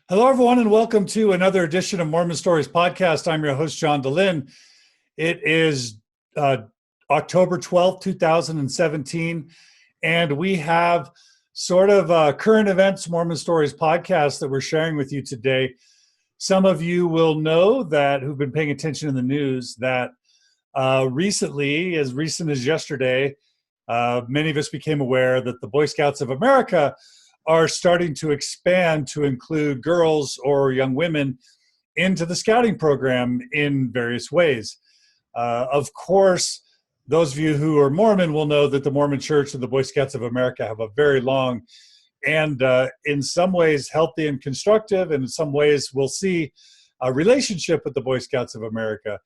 Hello, everyone, and welcome to another edition of Mormon Stories podcast. I'm your host, John DeLynn. It is October 12th, 2017, and we have sort of a current events Mormon Stories podcast that we're sharing with you today. Some of you will know that who've been paying attention in the news that recently, as recent as yesterday, many of us became aware that the Boy Scouts of America are starting to expand to include girls or young women into the scouting program in various ways. Of course, those of you who are Mormon will know that the Mormon Church and the Boy Scouts of America have a very long and in some ways healthy and constructive, and in some ways we'll see a relationship with the Boy Scouts of America.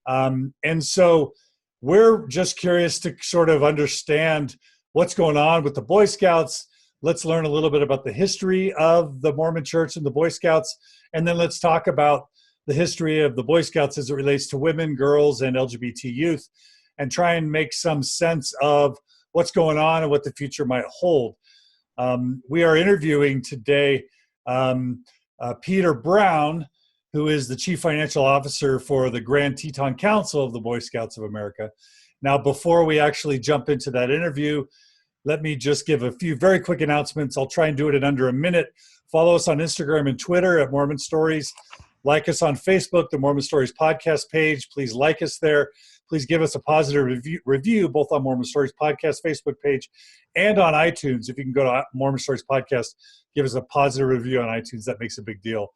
And so we're just curious to sort of understand what's going on with the Boy Scouts. Let's learn a little bit about the history of the Mormon Church and the Boy Scouts, and then let's talk about the history of the Boy Scouts as it relates to women, girls, and LGBT youth, and try and make some sense of what's going on and what the future might hold. We are interviewing today Peter Brown, who is the Chief Financial Officer for the Grand Teton Council of the Boy Scouts of America. Now, before we actually jump into that interview, let me just give a few very quick announcements. I'll try and do it in under a minute. Follow us on Instagram and Twitter at Mormon Stories. Like us on Facebook, the Mormon Stories podcast page. Please like us there. Please give us a positive review both on Mormon Stories podcast Facebook page and on iTunes. If you can go to Mormon Stories podcast, give us a positive review on iTunes. That makes a big deal.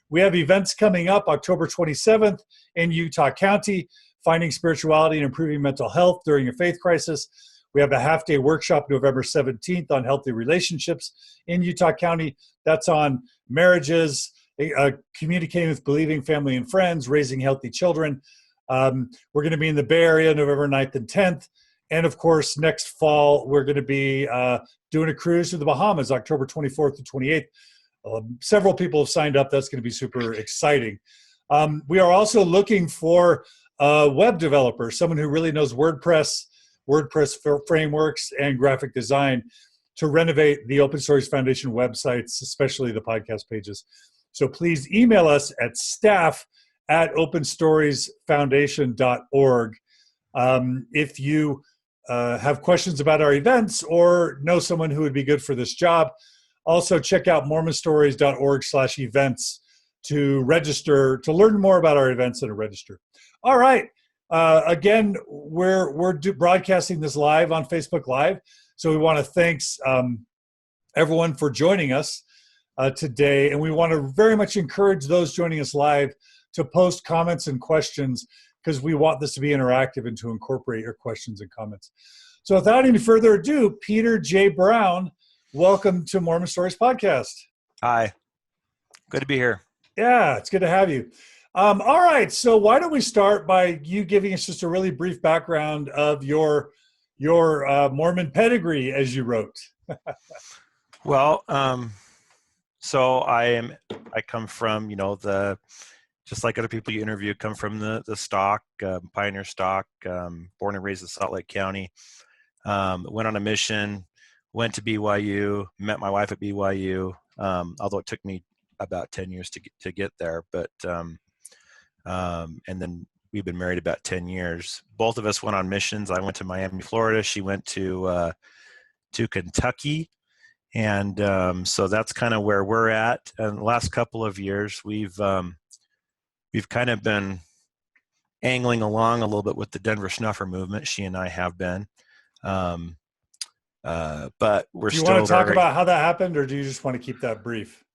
We have events coming up October 27th in Utah County, Finding Spirituality and Improving Mental Health During a Faith Crisis. We have a half-day workshop November 17th on healthy relationships in Utah County. That's on marriages, communicating with believing family and friends, raising healthy children. We're going to be in the Bay Area November 9th and 10th. And, of course, next fall, we're going to be doing a cruise to the Bahamas, October 24th to 28th. Several people have signed up. That's going to be super exciting. We are also looking for a web developer, someone who really knows WordPress frameworks and graphic design to renovate the Open Stories Foundation websites, especially the podcast pages. So please email us at staff@openstoriesfoundation.org if you have questions about our events or know someone who would be good for this job. Also, check out mormonstories.org/events to register, to learn more about our events and to register. All right. Again, we're broadcasting this live on Facebook Live, so we want to thanks everyone for joining us today, and we want to very much encourage those joining us live to post comments and questions because we want this to be interactive and to incorporate your questions and comments. So without any further ado, Peter J. Brown, welcome to Mormon Stories Podcast. Hi, good to be here. Yeah, it's good to have you. All right, so why don't we start by you giving us just a really brief background of your Mormon pedigree, as you wrote. Well, so I come from, just like other people you interview, come from the stock, pioneer stock, born and raised in Salt Lake County. Went on a mission, went to BYU, met my wife at BYU, although it took me about 10 years to get there, but and then we've been married about 10 years. Both of us went on missions. I went to Miami, Florida. She went to Kentucky. And so that's kind of where we're at. And the last couple of years, we've kind of been angling along a little bit with the Denver Snuffer movement. She and I have been. But we're still. Do you want to talk about how that happened, or do you just want to keep that brief?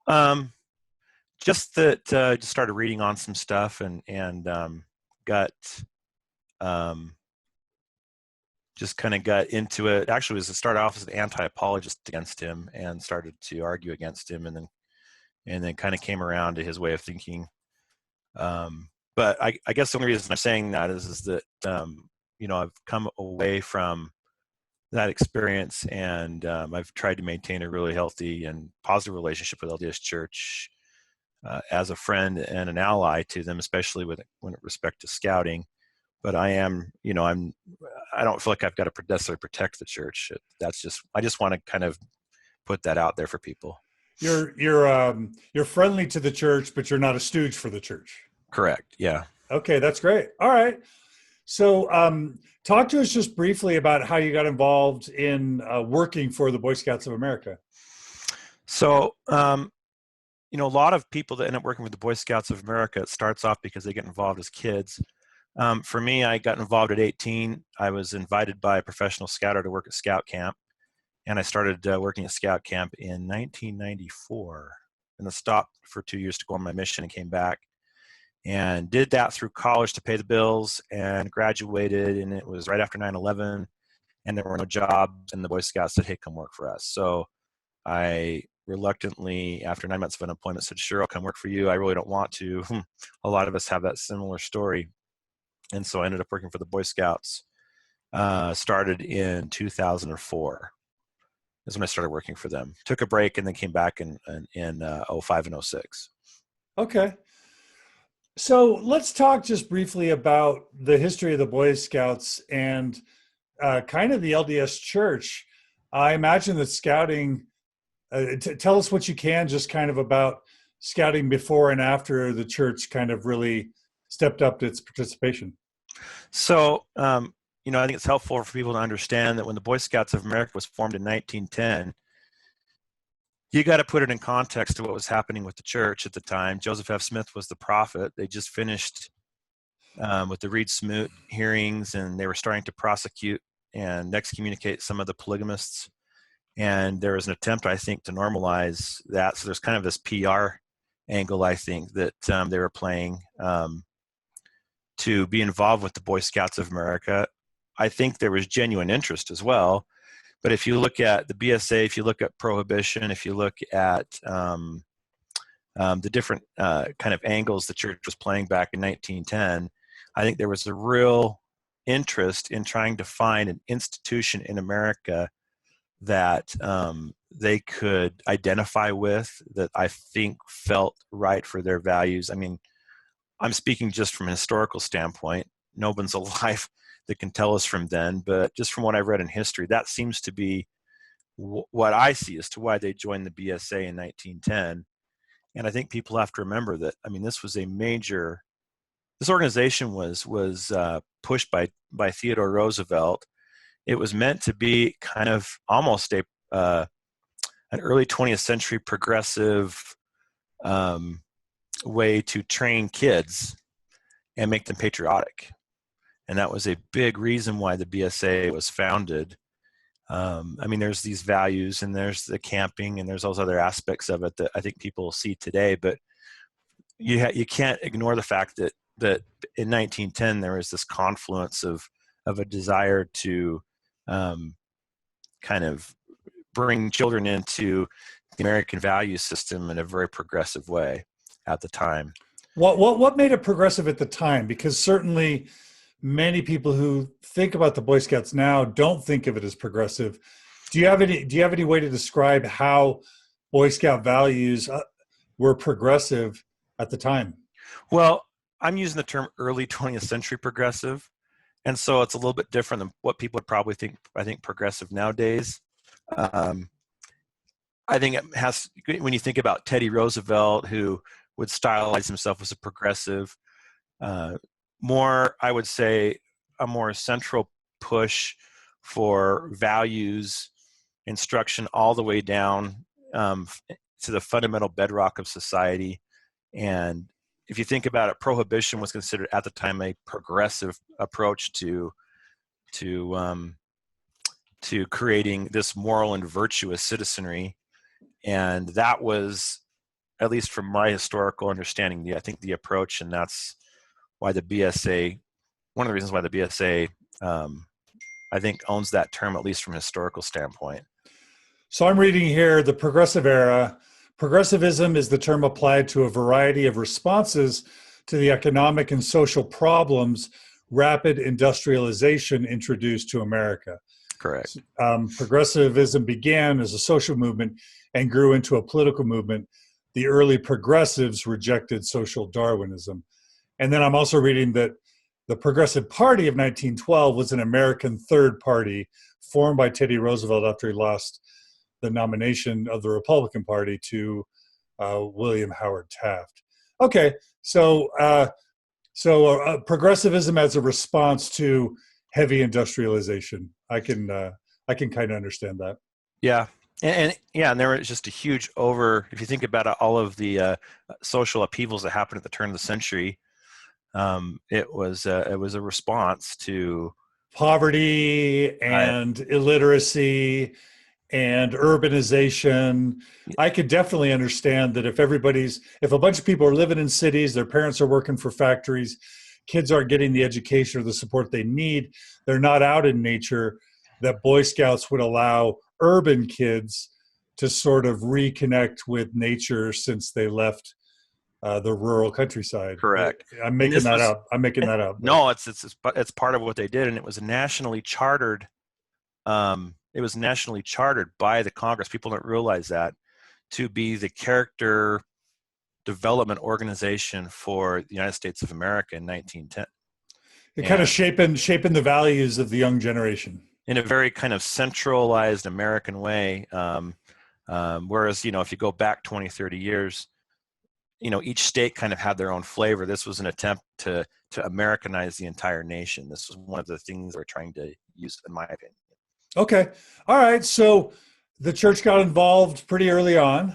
Just that just started reading on some stuff and got just kind of got into it. Actually, it was to start off as an anti-apologist against him and started to argue against him, and then kind of came around to his way of thinking. But I guess the only reason I'm saying that is that I've come away from that experience, and I've tried to maintain a really healthy and positive relationship with LDS Church as a friend and an ally to them, especially when it respect to scouting. But I am, I don't feel like I've got to necessarily protect the church. I just want to kind of put that out there for people. you're friendly to the church, but you're not a stooge for the church. Correct. Yeah. Okay, that's great. All right. So, talk to us just briefly about how you got involved in working for the Boy Scouts of America. So, a lot of people that end up working with the Boy Scouts of America, it starts off because they get involved as kids. For me, I got involved at 18. I was invited by a professional scouter to work at scout camp, and I started working at scout camp in 1994, and then stopped for 2 years to go on my mission and came back and did that through college to pay the bills and graduated. And it was right after 9/11, and there were no jobs, and the Boy Scouts said, hey, come work for us. So I reluctantly, after 9 months of unemployment, said, sure, I'll come work for you. I really don't want to. A lot of us have that similar story. And so I ended up working for the Boy Scouts. Started in 2004 is when I started working for them. Took a break and then came back in 05 and 06. Okay. So let's talk just briefly about the history of the Boy Scouts and kind of the LDS Church. I imagine that scouting, tell us what you can just kind of about scouting before and after the church kind of really stepped up its participation. So, I think it's helpful for people to understand that when the Boy Scouts of America was formed in 1910, you got to put it in context to what was happening with the church at the time. Joseph F. Smith was the prophet. They just finished with the Reed Smoot hearings, and they were starting to prosecute and excommunicate some of the polygamists. And there was an attempt, I think, to normalize that. So there's kind of this PR angle, I think, that they were playing to be involved with the Boy Scouts of America. I think there was genuine interest as well. But if you look at the BSA, if you look at prohibition, if you look at the different kind of angles the church was playing back in 1910, I think there was a real interest in trying to find an institution in America that they could identify with, that I think felt right for their values. I mean, I'm speaking just from a historical standpoint. No one's alive that can tell us from then, but just from what I've read in history, that seems to be what I see as to why they joined the BSA in 1910. And I think people have to remember that, I mean, this organization was pushed by Theodore Roosevelt. It was meant to be kind of almost an early 20th century progressive way to train kids and make them patriotic. And that was a big reason why the BSA was founded. I mean, there's these values, and there's the camping, and there's those other aspects of it that I think people see today. But you can't ignore the fact that in 1910 there was this confluence of a desire to kind of bring children into the American value system in a very progressive way at the time. What made it progressive at the time? Because certainly many people who think about the Boy Scouts now don't think of it as progressive. Do you have any way to describe how Boy Scout values were progressive at the time? Well, I'm using the term early 20th century progressive, and so it's a little bit different than what people would probably think. I think progressive nowadays. I think it has, when you think about Teddy Roosevelt, who would stylize himself as a progressive, more, I would say, a more central push for values, instruction all the way down to the fundamental bedrock of society. And if you think about it, prohibition was considered at the time a progressive approach to creating this moral and virtuous citizenry. And that was, at least from my historical understanding, I think the approach, and that's why the BSA, one of the reasons why the BSA, I think, owns that term, at least from a historical standpoint. So I'm reading here, the progressive era. Progressivism is the term applied to a variety of responses to the economic and social problems rapid industrialization introduced to America. Correct. Progressivism began as a social movement and grew into a political movement. The early progressives rejected social Darwinism. And then I'm also reading that the Progressive Party of 1912 was an American third party formed by Teddy Roosevelt after he lost the nomination of the Republican Party to William Howard Taft. Okay, so progressivism as a response to heavy industrialization. I can kind of understand that. Yeah. And there was just a huge if you think about it, all of the social upheavals that happened at the turn of the century, it was a response to poverty and illiteracy and urbanization. I could definitely understand that if a bunch of people are living in cities, their parents are working for factories, kids aren't getting the education or the support they need, they're not out in nature, that Boy Scouts would allow urban kids to sort of reconnect with nature since they left the rural countryside. Correct. I'm making that up. No, it's part of what they did, and it was nationally chartered. It was nationally chartered by the Congress. People don't realize that, to be the character development organization for the United States of America in 1910. It kind of shaping the values of the young generation in a very kind of centralized American way. Whereas, if you go back 20, 30 years, each state kind of had their own flavor. This was an attempt to Americanize the entire nation. This was one of the things we're trying to use, in my opinion. Okay. All right. So the church got involved pretty early on.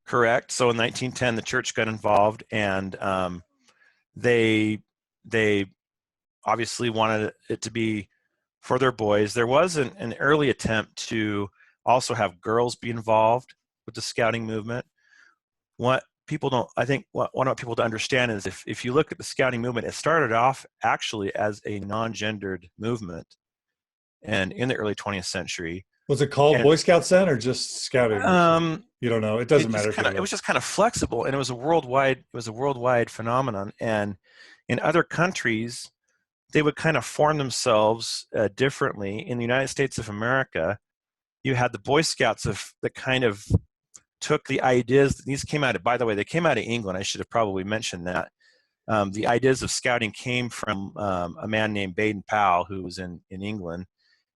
Correct. So in 1910, the church got involved, and they obviously wanted it to be for their boys. There was an early attempt to also have girls be involved with the scouting movement. What I want people to understand is if you look at the scouting movement, it started off actually as a non-gendered movement, and in the early 20th century. Was it called Boy Scouts then, or just scouting? You don't know. It doesn't matter. It was just kind of flexible, and it was a worldwide phenomenon. And in other countries, they would kind of form themselves differently. In the United States of America, you had the Boy Scouts that kind of took the ideas. These came out of, by the way, they came out of England. I should have probably mentioned that. The ideas of scouting came from a man named Baden-Powell, who was in England,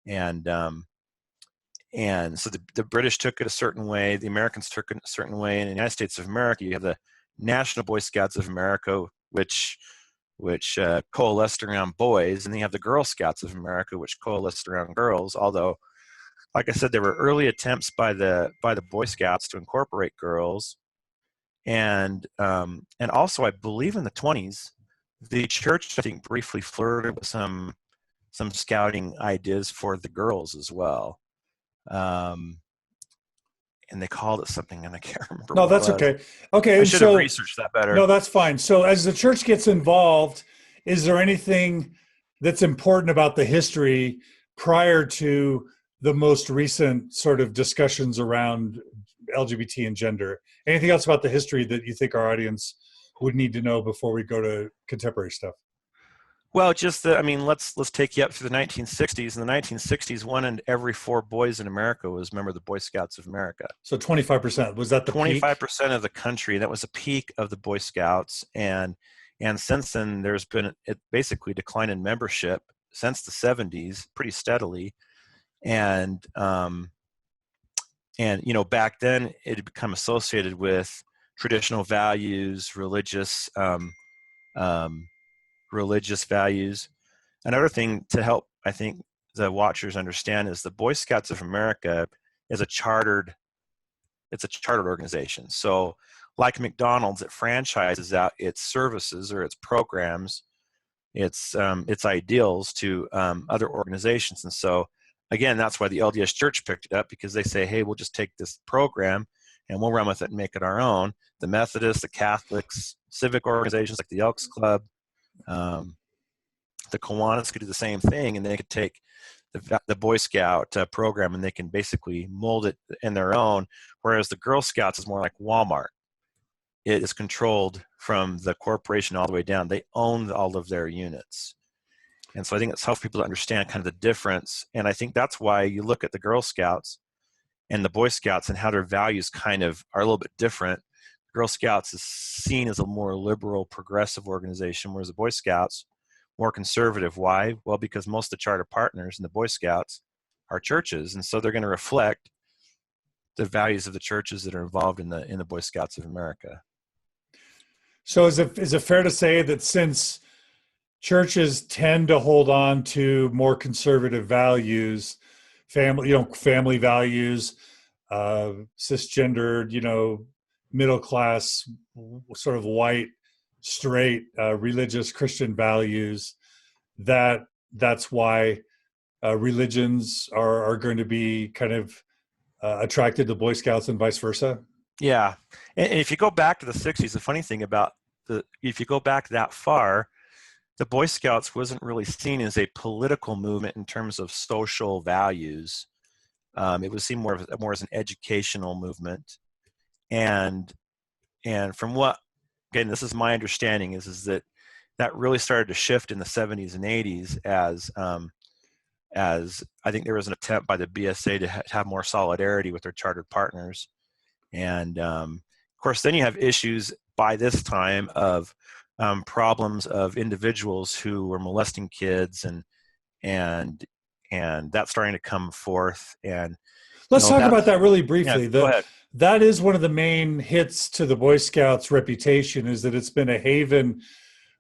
and so the British took it a certain way, the Americans took it a certain way. In the United States of America, you have the National Boy Scouts of America, which coalesced around boys, and then you have the Girl Scouts of America, which coalesced around girls. Although, like I said, there were early attempts by the Boy Scouts to incorporate girls, and also I believe in the 20s, the church, I think, briefly flirted with some scouting ideas for the girls as well. And they called it something, and I can't remember. No, that's okay. Okay, I should have researched that better. No, that's fine. So as the church gets involved, is there anything that's important about the history prior to the most recent sort of discussions around LGBT and gender? Anything else about the history that you think our audience would need to know before we go to contemporary stuff? Well, let's take you up to the 1960s. In the 1960s, 1 in every 4 boys in America was a member of the Boy Scouts of America. So 25%. Was that the 25% of the country? That was a peak of the Boy Scouts, and since then, there's been basically decline in membership since the 70s, pretty steadily, and back then it had become associated with traditional values, religious values. Another thing to help, I think, the watchers understand is the Boy Scouts of America is a chartered organization. So like McDonald's, it franchises out its services or its programs, its ideals to other organizations. And so again, that's why the LDS Church picked it up, because they say, hey, we'll just take this program and we'll run with it and make it our own. The Methodists, the Catholics, civic organizations like the Elks Club, the Kiwanis could do the same thing, and they could take the Boy Scout program and they can basically mold it in their own, whereas the Girl Scouts is more like Walmart. It is controlled from the corporation all the way down. They own all of their units. And so I think it's helpful people to understand kind of the difference. And I think that's why you look at the Girl Scouts and the Boy Scouts and how their values kind of are a little bit different. Girl Scouts is seen as a more liberal, progressive organization, whereas the Boy Scouts, more conservative. Why? Well, because most of the charter partners in the Boy Scouts our churches, and so they're going to reflect the values of the churches that are involved in the Boy Scouts of America. So is it fair to say that since churches tend to hold on to more conservative values, family values, cisgendered, middle class, sort of white, straight, religious Christian values, that's why religions are going to be kind of attracted to Boy Scouts and vice versa? Yeah, and if you go back to the 60s, the funny thing about if you go back that far, the Boy Scouts wasn't really seen as a political movement in terms of social values. It was seen more as an educational movement, and from what, again, this is my understanding, is that really started to shift in the 70s and 80s as I think there was an attempt by the BSA to have more solidarity with their chartered partners. And of course, then you have issues by this time of problems of individuals who were molesting kids, and that's starting to come forth. And let's talk about that really briefly. Yeah, go ahead. That is one of the main hits to the Boy Scouts' reputation, is that it's been a haven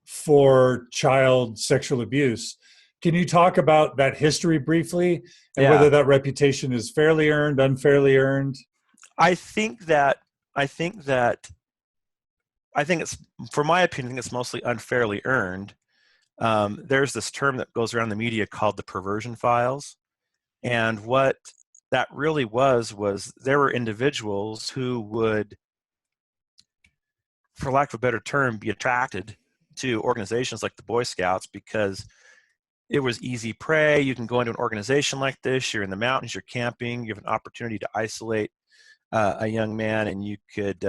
for child sexual abuse. Can you talk about that history briefly, and whether that reputation is fairly earned, unfairly earned? I think it's, for my opinion, it's mostly unfairly earned. There's this term that goes around the media called the perversion files. And what that really was there were individuals who would, for lack of a better term, be attracted to organizations like the Boy Scouts because it was easy prey. You can go into an organization like this, you're in the mountains, you're camping, you have an opportunity to isolate a young man, and you could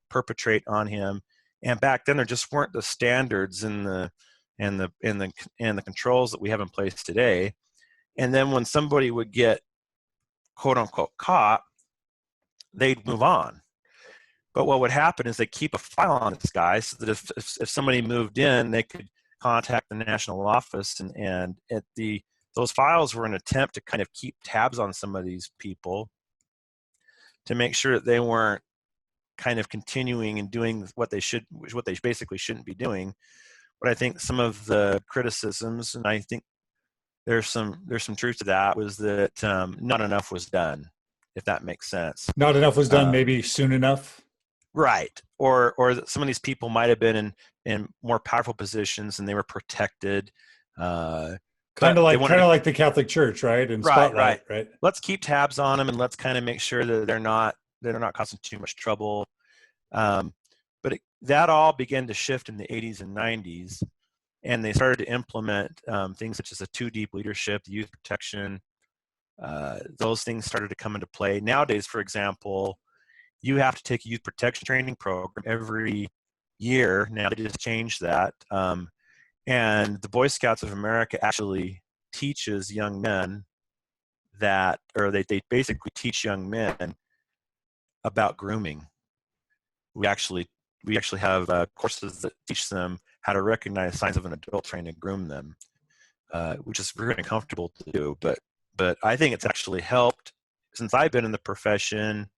perpetrate on him. And back then, there just weren't the standards and the controls that we have in place today. And then when somebody would get quote unquote caught, they'd move on. But what would happen is they keep a file on this guy, so that if somebody moved in, they could contact the national office, and those files were an attempt to kind of keep tabs on some of these people to make sure that they weren't kind of continuing and doing what they basically shouldn't be doing. But I think some of the criticisms, and I think there's some truth to that, was that not enough was done, if that makes sense. Not enough was done, maybe soon enough. Right. Or some of these people might have been in more powerful positions and they were protected. Kind of like the Catholic Church, right? And Spotlight, right? Let's keep tabs on them, and let's kind of make sure that they're not causing too much trouble. But that all began to shift in the 80s and 90s, and they started to implement things such as a 2 deep leadership, the youth protection. Those things started to come into play. Nowadays, for example, you have to take a youth protection training program every year. Now they just changed that. And the Boy Scouts of America actually teaches young men they basically teach young men about grooming. We actually have courses that teach them how to recognize signs of an adult, trying to groom them, which is very uncomfortable to do. But I think it's actually helped since I've been in the profession.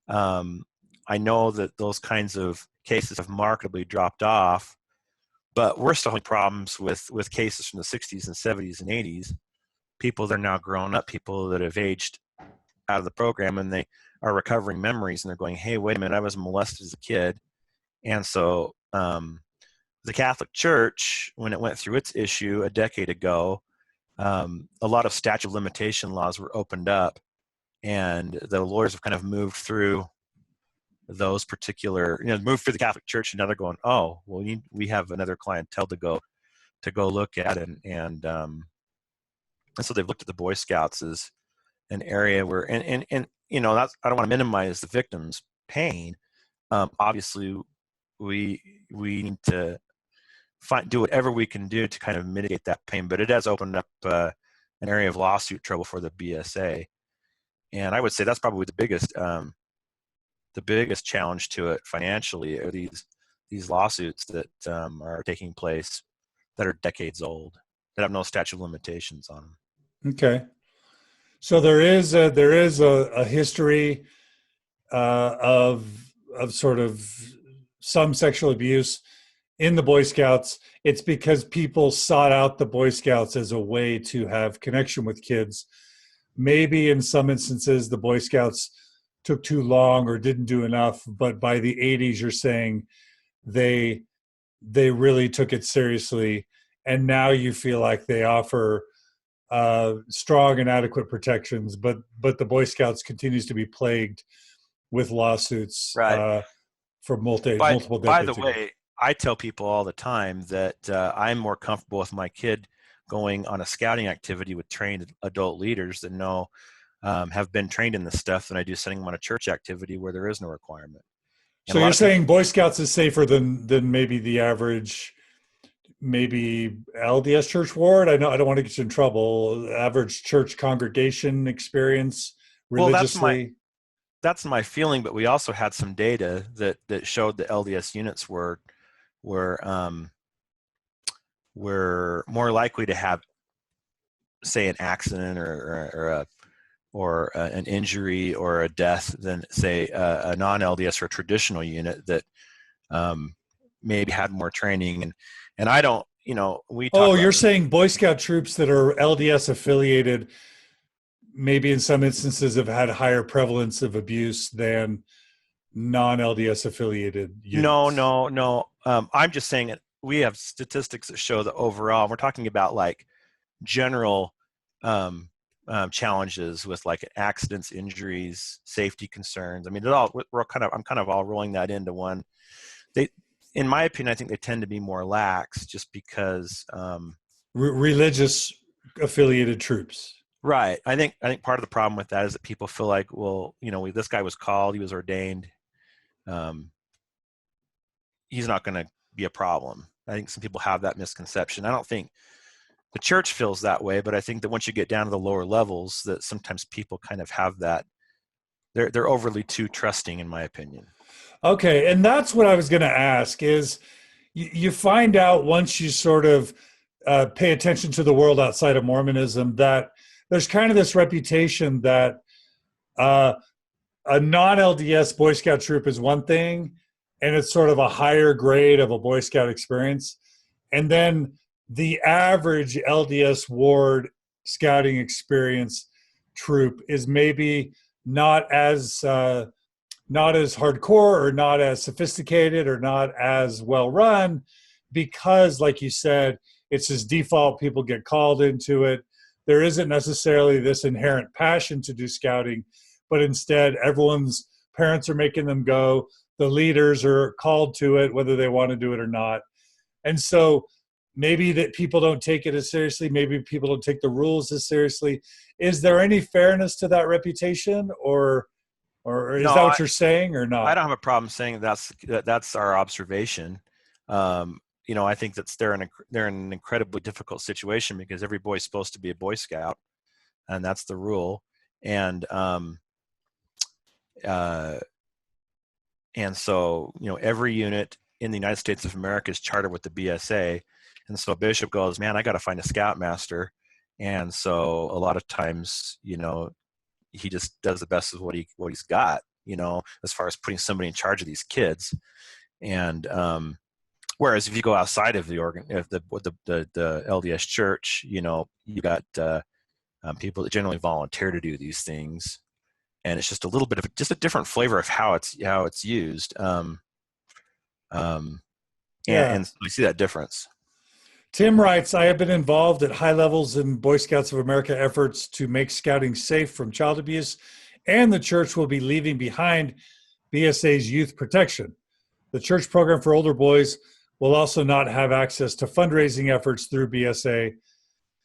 I know that those kinds of cases have markedly dropped off, but we're still having problems with cases from the 60s and 70s and 80s. People that are now grown up, people that have aged out of the program, and they are recovering memories, and they're going, hey, wait a minute, I was molested as a kid. And so the Catholic Church, when it went through its issue a decade ago, a lot of statute of limitation laws were opened up, and the lawyers have kind of moved through those particular, moved through the Catholic Church, and now they're going, oh, well, we have another clientele to go look at, and so they've looked at the Boy Scouts as an area where, and that's, I don't want to minimize the victim's pain. Obviously, we need to do whatever we can do to kind of mitigate that pain, but it has opened up an area of lawsuit trouble for the BSA, and I would say that's probably the biggest challenge to it financially are these lawsuits that are taking place that are decades old, that have no statute of limitations on them. Okay. So there is a history of sort of some sexual abuse in the Boy Scouts. It's because people sought out the Boy Scouts as a way to have connection with kids. Maybe in some instances the Boy Scouts took too long or didn't do enough, but by the 80s you're saying they really took it seriously, and now you feel like they offer strong and adequate protections, but the Boy Scouts continues to be plagued with lawsuits Right. for multiple By the decades ago. way, I tell people all the time that I'm more comfortable with my kid going on a scouting activity with trained adult leaders that know have been trained in this stuff than I do sending them on a church activity where there is no requirement. And So a lot you're of people, saying Boy Scouts is safer than maybe the average, maybe LDS church ward? I know I don't want to get you in trouble. Average church congregation experience well, religiously. that's my feeling, but we also had some data that showed that LDS units were more likely to have, say, an accident or an injury or a death than, say, a non-LDS or traditional unit that maybe had more training. And I don't, we talk Oh, about you're this. saying Boy Scout troops that are LDS affiliated, maybe in some instances have had higher prevalence of abuse than non-LDS affiliated No, units. no, no. I'm just saying it. We have statistics that show that overall, we're talking about like general challenges with like accidents, injuries, safety concerns. I mean, I'm kind of all rolling that into one. They, in my opinion, I think they tend to be more lax just because. Religious affiliated troops. Right. I think part of the problem with that is that people feel like, well, this guy was called, he was ordained. Um, he's not going to be a problem. I think some people have that misconception. I don't think the church feels that way, but I think that once you get down to the lower levels, that sometimes people kind of have that. They're overly too trusting, in my opinion. Okay, and that's what I was going to ask is you find out once you sort of pay attention to the world outside of Mormonism that there's kind of this reputation that uh, a non-LDS Boy Scout troop is one thing, and it's sort of a higher grade of a Boy Scout experience. And then the average LDS ward scouting experience troop is maybe not as not as hardcore or not as sophisticated or not as well run because, like you said, it's just default. People get called into it. There isn't necessarily this inherent passion to do scouting, but instead everyone's parents are making them go. The leaders are called to it, whether they want to do it or not. And so maybe that people don't take it as seriously. Maybe people don't take the rules as seriously. Is there any fairness to that reputation, or is that No, what you're saying, or I not? don't have a problem saying that's our observation. I think they're in an incredibly difficult situation because every boy's supposed to be a Boy Scout, and that's the rule. And uh, and so every unit in the United States of America is chartered with the BSA, and so a bishop goes, man, I got to find a scoutmaster, and so a lot of times he just does the best of what he's got, as far as putting somebody in charge of these kids. And whereas if you go outside of the LDS church, you got people that generally volunteer to do these things, and it's just a little bit of just a different flavor of how it's used. Yeah. And I see that difference. Tim writes, I have been involved at high levels in Boy Scouts of America efforts to make scouting safe from child abuse, and the church will be leaving behind BSA's youth protection. The church program for older boys will also not have access to fundraising efforts through BSA,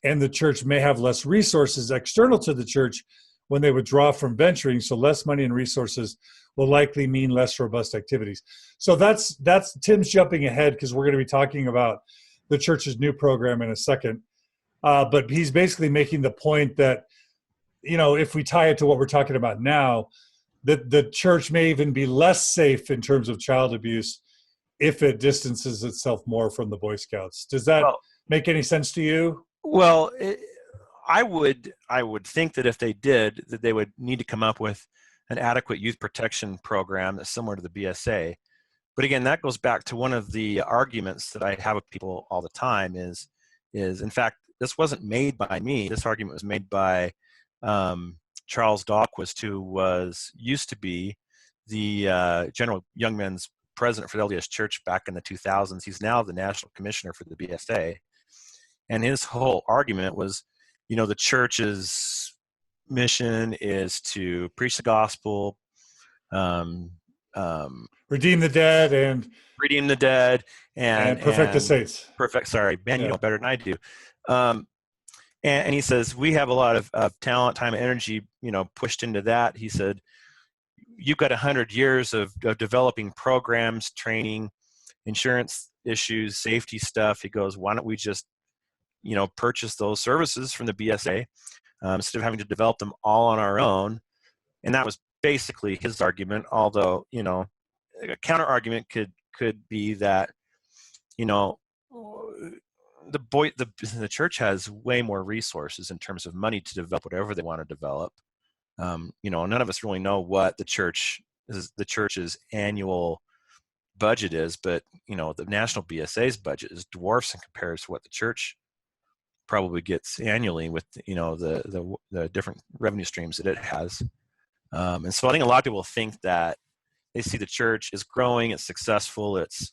and the church may have less resources external to the church when they withdraw from venturing, so less money and resources will likely mean less robust activities. So that's Tim's jumping ahead because we're going to be talking about the church's new program in a second. But he's basically making the point that, if we tie it to what we're talking about now, that the church may even be less safe in terms of child abuse if it distances itself more from the Boy Scouts. Does that Well, make any sense to you? well, I would think that if they did, that they would need to come up with an adequate youth protection program that's similar to the BSA. But again, that goes back to one of the arguments that I have with people all the time is in fact, this wasn't made by me. This argument was made by Charles Dahlquist, who used to be the General Young Men's president for the LDS Church back in the 2000s. He's now the national commissioner for the BSA. And his whole argument was, the church's mission is to preach the gospel, redeem the dead and perfect the saints. Perfect. Sorry, man, you know better than I do. And he says we have a lot of talent, time, and energy, pushed into that. He said you've got 100 years of developing programs, training, insurance issues, safety stuff. He goes, why don't we just purchase those services from the BSA instead of having to develop them all on our own? And that was basically his argument. Although a counter argument could be that the church has way more resources in terms of money to develop whatever they want to develop. None of us really know what the church's annual budget is, but the national BSA's budget is dwarfs in comparison to what the church probably gets annually with the different revenue streams that it has. And so I think a lot of people think that they see the church is growing, it's successful, it's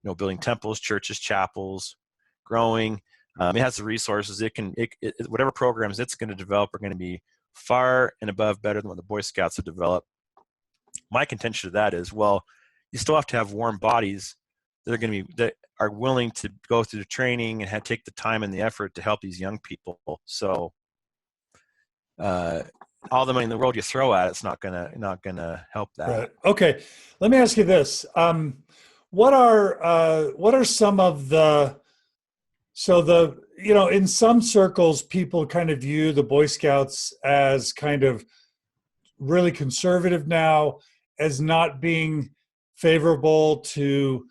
building temples, churches, chapels, growing. It has the resources. Whatever programs it's going to develop are going to be far and above better than what the Boy Scouts have developed. My contention to that is, well, you still have to have warm bodies that are willing to go through the training and take the time and the effort to help these young people. So all the money in the world you throw at it's not gonna help that. Right. Okay. Let me ask you this: what are some of in some circles people kind of view the Boy Scouts as kind of really conservative now, as not being favorable to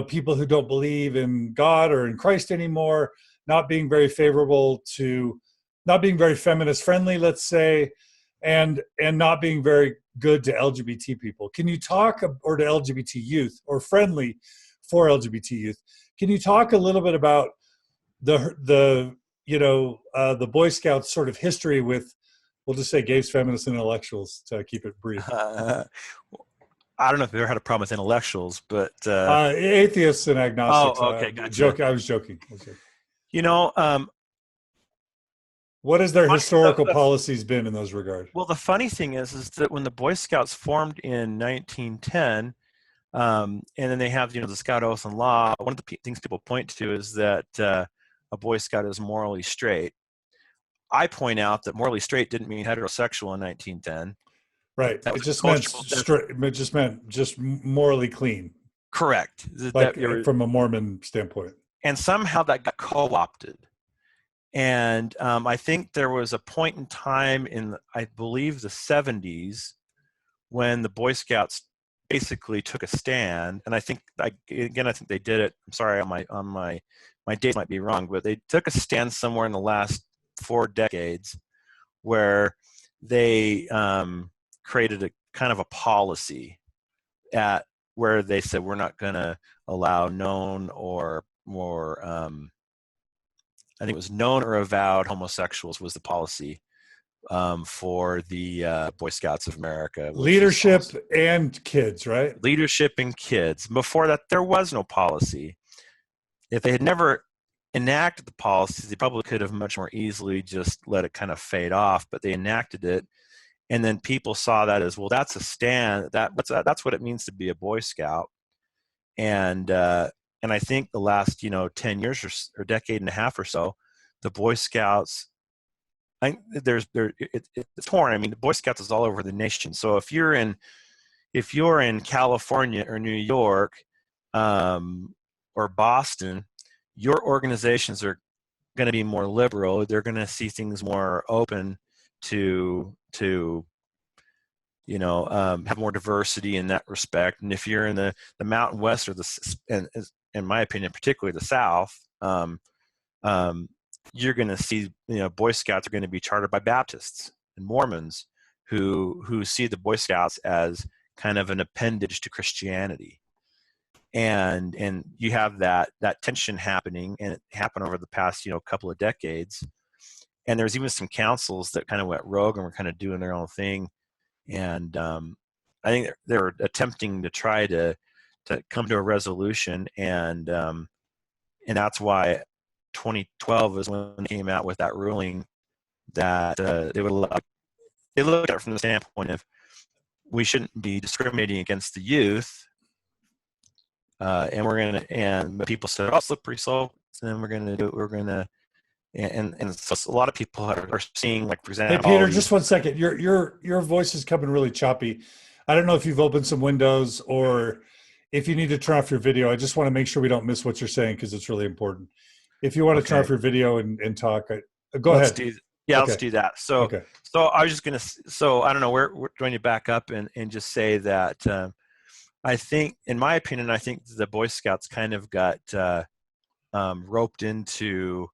people who don't believe in God or in Christ anymore, not being very favorable to, not being very feminist friendly, let's say, and not being very good to LGBT people. Can you talk, or to LGBT youth, or friendly for LGBT youth? Can you talk a little bit about the Boy Scouts sort of history with, we'll just say, gays, feminists, and intellectuals, to keep it brief? I don't know if you've ever had a problem with intellectuals, but atheists and agnostics. Oh, okay, gotcha. I was joking. What has their historical policies been in those regards? Well, the funny thing is that when the Boy Scouts formed in 1910, and then they have the Scout Oath and Law, one of the things people point to is that a Boy Scout is morally straight. I point out that morally straight didn't mean heterosexual in 1910. Right. It just meant straight. It just meant morally clean. Correct. From a Mormon standpoint. And somehow that got co-opted. And I think there was a point in time in, I believe, the 70s when the Boy Scouts basically took a stand. And I think they did it. I'm sorry, my dates might be wrong, but they took a stand somewhere in the last 4 decades where they created a kind of a policy where they said we're not going to allow known or more I think it was known or avowed homosexuals was the policy for the Boy Scouts of America. Leadership and kids, right? Leadership and kids. Before that, there was no policy. If they had never enacted the policies, they probably could have much more easily just let it kind of fade off, but they enacted it. And then people saw that as, well, that's a stand. That's what it means to be a Boy Scout. And I think the last 10 years or decade and a half or so, the Boy Scouts, it's torn. I mean, the Boy Scouts is all over the nation. So if you're in California or New York or Boston, your organizations are going to be more liberal. They're going to see things more open to have more diversity in that respect. And if you're in the Mountain West or in my opinion, particularly the South, you're going to see, Boy Scouts are going to be chartered by Baptists and Mormons who see the Boy Scouts as kind of an appendage to Christianity. And you have that tension happening, and it happened over the past, couple of decades. And there's even some councils that kind of went rogue and were kind of doing their own thing. And I think they were attempting to try to come to a resolution, and that's why 2012 is when they came out with that ruling that they would allow. They looked at it from the standpoint of we shouldn't be discriminating against the youth, but people said, "Oh, slippery slope," and then we're going to do it. We're going to, and so a lot of people are seeing, like, for example. Hey, Peter, just 1 second. Your voice is coming really choppy. I don't know if you've opened some windows or if you need to turn off your video. I just want to make sure we don't miss what you're saying because it's really important. If you want to turn off your video and talk, go ahead. Let's do that. So I was just going to. So I don't know. We're going to back up and just say that I think, in my opinion, I think the Boy Scouts kind of got roped into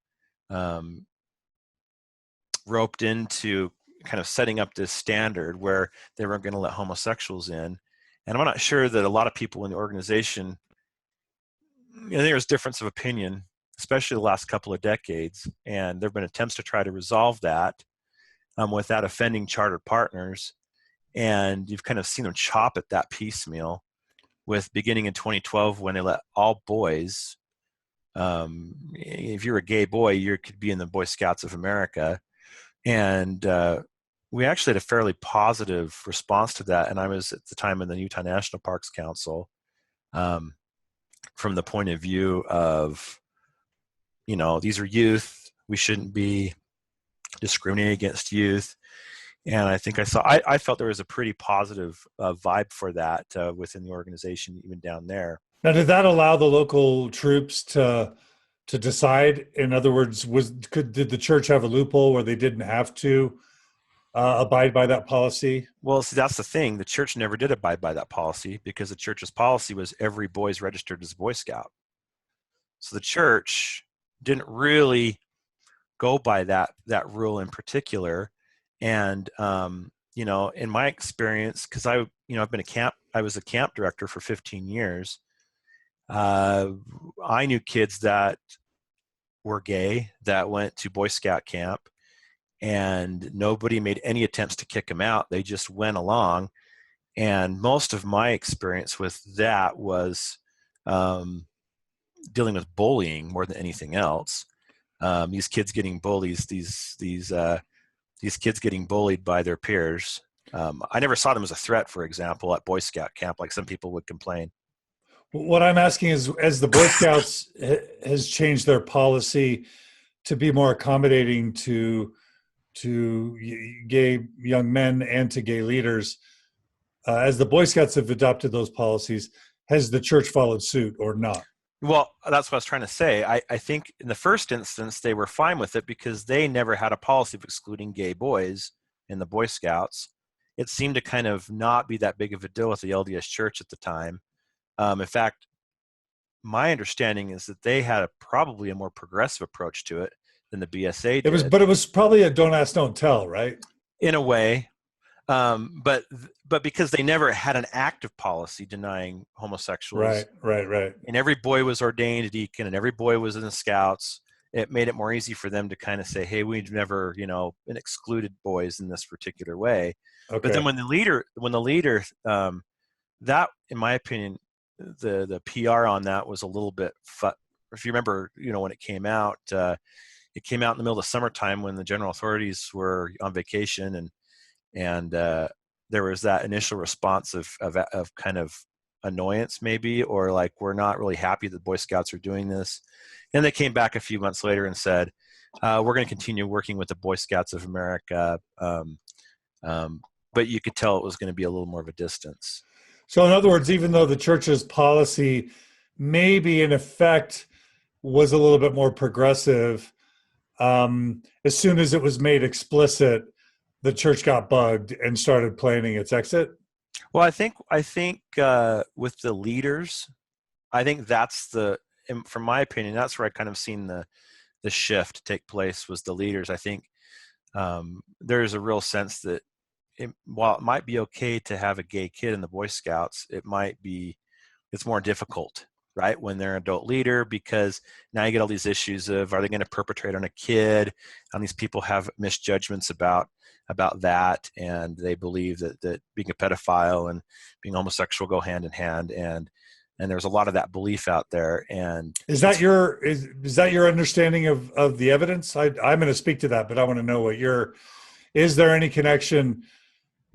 kind of setting up this standard where they weren't going to let homosexuals in. And I'm not sure that a lot of people in the organization, there's difference of opinion, especially the last couple of decades. And there have been attempts to try to resolve that without offending chartered partners. And you've kind of seen them chop at that piecemeal, with beginning in 2012 when they let all boys, if you're a gay boy, you could be in the Boy Scouts of America. And we actually had a fairly positive response to that. And I was at the time in the Utah National Parks Council, from the point of view of, these are youth. We shouldn't be discriminating against youth. And I think I felt there was a pretty positive vibe for that within the organization, even down there. Now, did that allow the local troops to decide? In other words, did the church have a loophole where they didn't have to abide by that policy? Well, see, that's the thing. The church never did abide by that policy because the church's policy was every boy is registered as a Boy Scout. So the church didn't really go by that rule in particular. And in my experience, because I was a camp director for 15 years. I knew kids that were gay that went to Boy Scout camp, and nobody made any attempts to kick them out. They just went along. And most of my experience with that was dealing with bullying more than anything else. These kids getting bullied, these kids getting bullied by their peers. I never saw them as a threat, for example, at Boy Scout camp, like some people would complain. What I'm asking is, as the Boy Scouts has changed their policy to be more accommodating to gay young men and to gay leaders, as the Boy Scouts have adopted those policies, has the church followed suit or not? Well, that's what I was trying to say. I think in the first instance, they were fine with it because they never had a policy of excluding gay boys in the Boy Scouts. It seemed to kind of not be that big of a deal with the LDS Church at the time. In fact, my understanding is that they had probably a more progressive approach to it than the BSA did. But it was probably a don't ask, don't tell, right? In a way. But because they never had an active policy denying homosexuals. Right. And every boy was ordained a deacon and every boy was in the Scouts, it made it more easy for them to kind of say, hey, we've never, excluded boys in this particular way. Okay. But then when the leader, that, in my opinion, the PR on that was a little bit, if you remember, when it came out in the middle of the summertime when the general authorities were on vacation, and there was that initial response of kind of annoyance, maybe, or like, we're not really happy that Boy Scouts are doing this. And they came back a few months later and said, we're going to continue working with the Boy Scouts of America. But you could tell it was going to be a little more of a distance. So in other words, even though the church's policy maybe in effect was a little bit more progressive, as soon as it was made explicit, the church got bugged and started planning its exit? Well, I think with the leaders, I think from my opinion, that's where I kind of seen the shift take place was the leaders. I think there's a real sense that while it might be okay to have a gay kid in the Boy Scouts, it's more difficult, right, when they're an adult leader, because now you get all these issues of, are they going to perpetrate on a kid? And these people have misjudgments about that, and they believe that being a pedophile and being homosexual go hand in hand, and there's a lot of that belief out there. And is that your understanding of the evidence? I'm going to speak to that, but I want to know what is there any connection?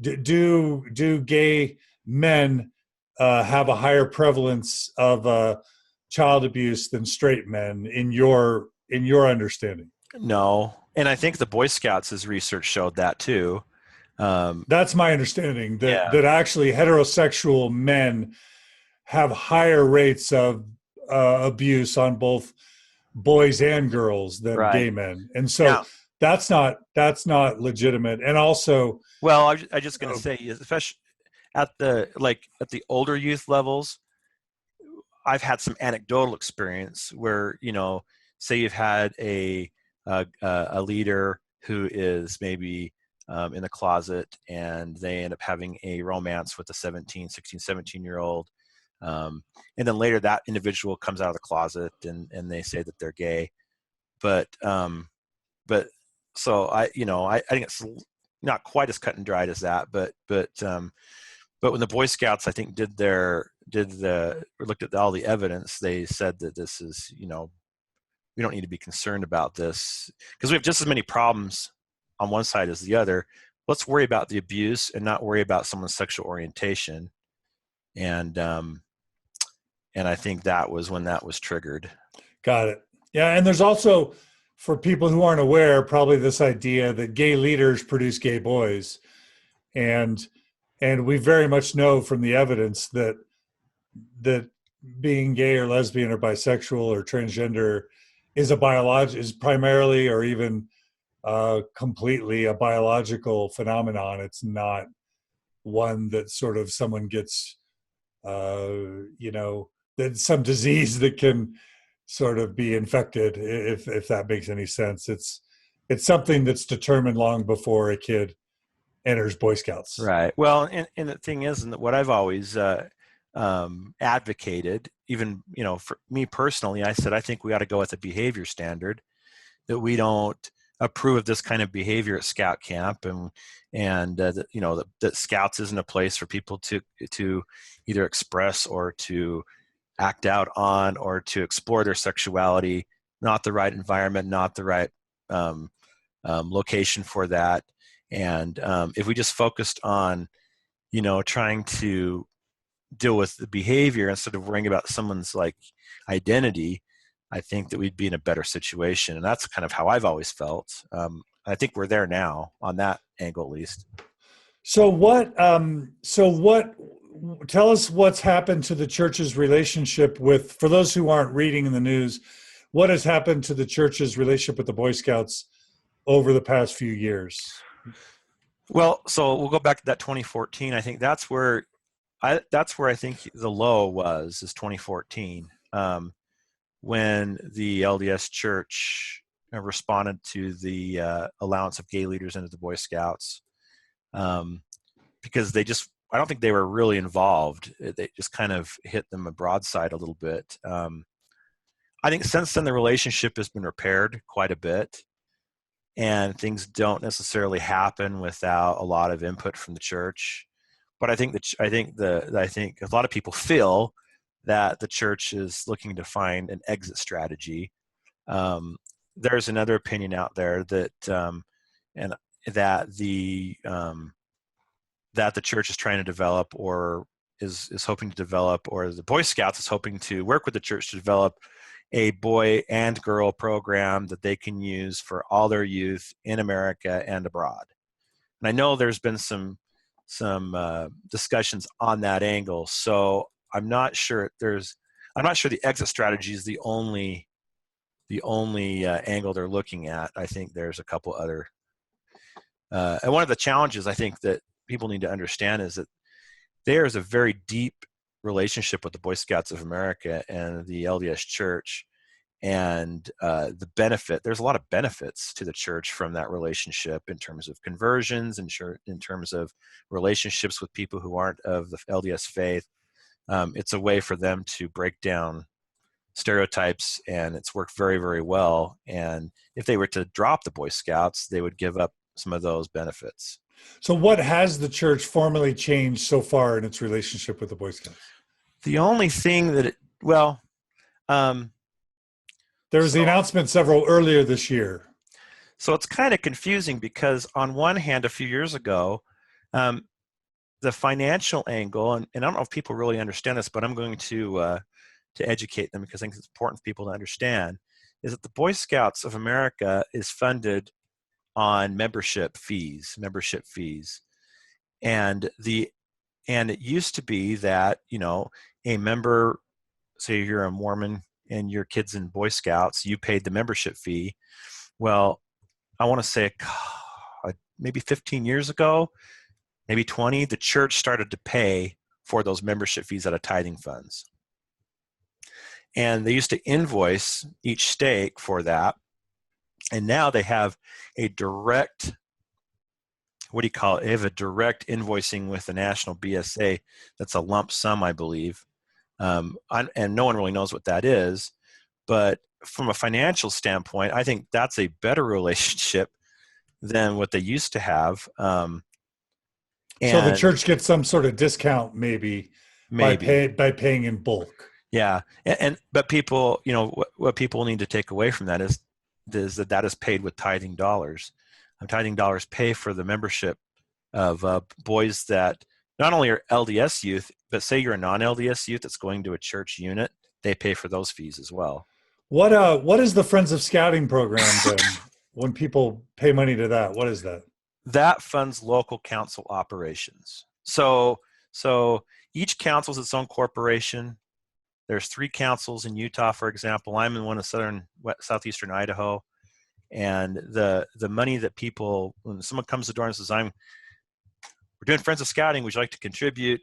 Do gay men have a higher prevalence of child abuse than straight men in your understanding? No, and I think the Boy Scouts' research showed that too. That's my understanding, Yeah. that actually heterosexual men have higher rates of abuse on both boys and girls than Right. gay men, and so that's not legitimate. And also, well, I just going to say, especially at the older youth levels, I've had some anecdotal experience where, say you've had a leader who is maybe in the closet, and they end up having a romance with a 17-year-old. And then later that individual comes out of the closet and they say that they're gay. But so I think it's not quite as cut and dried as that, but when the Boy Scouts, I think, looked at all the evidence, they said that this is, we don't need to be concerned about this because we have just as many problems on one side as the other. Let's worry about the abuse and not worry about someone's sexual orientation. And I think that was when that was triggered. Got it. Yeah, and there's also, for people who aren't aware, probably this idea that gay leaders produce gay boys, and we very much know from the evidence that being gay or lesbian or bisexual or transgender is primarily or even completely a biological phenomenon. It's not one that sort of someone gets, that some disease that can sort of be infected, if that makes any sense. It's something that's determined long before a kid enters Boy Scouts. Right. Well, and the thing is, and what I've always advocated, even, for me personally, I said, I think we ought to go with a behavior standard, that we don't approve of this kind of behavior at scout camp, and that Scouts isn't a place for people to either express or to act out on or to explore their sexuality, not the right environment, not the right location for that. And if we just focused on, trying to deal with the behavior instead of worrying about someone's identity, I think that we'd be in a better situation. And that's kind of how I've always felt. I think we're there now on that angle, at least. So what tell us what's happened to the church's relationship with, for those who aren't reading in the news, what has happened to the church's relationship with the Boy Scouts over the past few years? Well, so we'll go back to that 2014. I think that's where I think the low is 2014, when the LDS Church responded to the allowance of gay leaders into the Boy Scouts, because I don't think they were really involved. They just kind of hit them a broadside a little bit. I think since then the relationship has been repaired quite a bit, and things don't necessarily happen without a lot of input from the church. But I think a lot of people feel that the church is looking to find an exit strategy. There's another opinion out there that that the church is trying to develop, or is hoping to develop, or the Boy Scouts is hoping to work with the church to develop a boy and girl program that they can use for all their youth in America and abroad. And I know there's been some discussions on that angle. So I'm not sure the exit strategy is the only angle they're looking at. I think there's a couple other. And one of the challenges I think that people need to understand is that there is a very deep relationship with the Boy Scouts of America and the LDS Church, and the benefit. There's a lot of benefits to the church from that relationship in terms of conversions, in terms of relationships with people who aren't of the LDS faith. It's a way for them to break down stereotypes, and it's worked very, very well. And if they were to drop the Boy Scouts, they would give up some of those benefits. So what has the church formally changed so far in its relationship with the Boy Scouts? The only thing that, There was the announcement earlier this year. So it's kind of confusing because on one hand, a few years ago, the financial angle, and I don't know if people really understand this, but I'm going to educate them because I think it's important for people to understand, is that the Boy Scouts of America is funded on membership fees. And it used to be that, a member, say you're a Mormon and your kid's in Boy Scouts, you paid the membership fee. Well, I want to say maybe 15 years ago, maybe 20, the church started to pay for those membership fees out of tithing funds. And they used to invoice each stake for that. And now they have a direct, what do you call it? They have a direct invoicing with the National BSA. That's a lump sum, I believe. And no one really knows what that is. But from a financial standpoint, I think that's a better relationship than what they used to have. So the church gets some sort of discount maybe. by paying in bulk. Yeah. But people, what people need to take away from that is that is paid with tithing dollars. Tithing dollars pay for the membership of boys that not only are LDS youth, but say you're a non-LDS youth that's going to a church unit, they pay for those fees as well. What is the Friends of Scouting program then? When people pay money to that, what is that? That funds local council operations. So each council is its own corporation. There's 3 councils in Utah, for example. I'm in one of southeastern Idaho. And the money that people, when someone comes to the door and says, we're doing Friends of Scouting, would you like to contribute?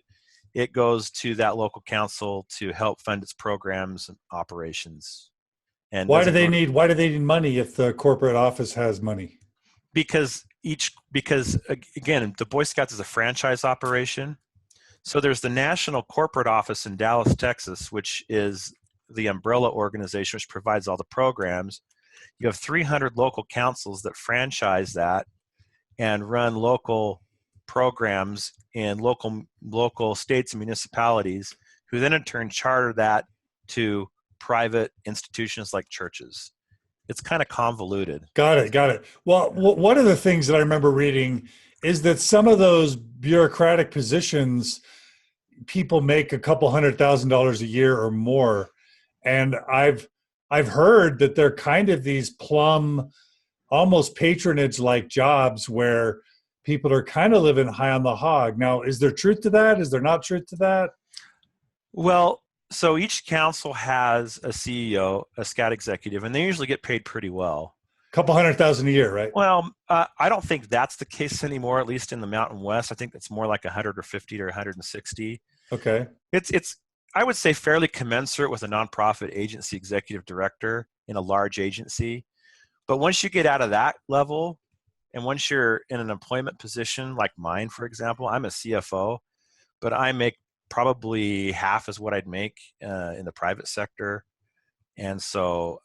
It goes to that local council to help fund its programs and operations. And why do they need money if the corporate office has money? Because again, the Boy Scouts is a franchise operation. So there's the national corporate office in Dallas, Texas, which is the umbrella organization which provides all the programs. You have 300 local councils that franchise that and run local programs in local states and municipalities, who then in turn charter that to private institutions like churches. It's kind of convoluted. Got it. Well, one of the things that I remember reading is that some of those bureaucratic positions, people make a couple $100,000 a year or more. And I've heard that they're kind of these plum, almost patronage-like jobs where people are kind of living high on the hog. Now, is there truth to that? Is there not truth to that? Well, so each council has a CEO, a scout executive, and they usually get paid pretty well. A couple $100,000 a year, right? Well, I don't think that's the case anymore, at least in the Mountain West. I think it's more like 150 or 160. Okay. It's I would say fairly commensurate with a nonprofit agency executive director in a large agency. But once you get out of that level, and once you're in an employment position like mine, for example, I'm a CFO, but I make probably half as what I'd make in the private sector. And so,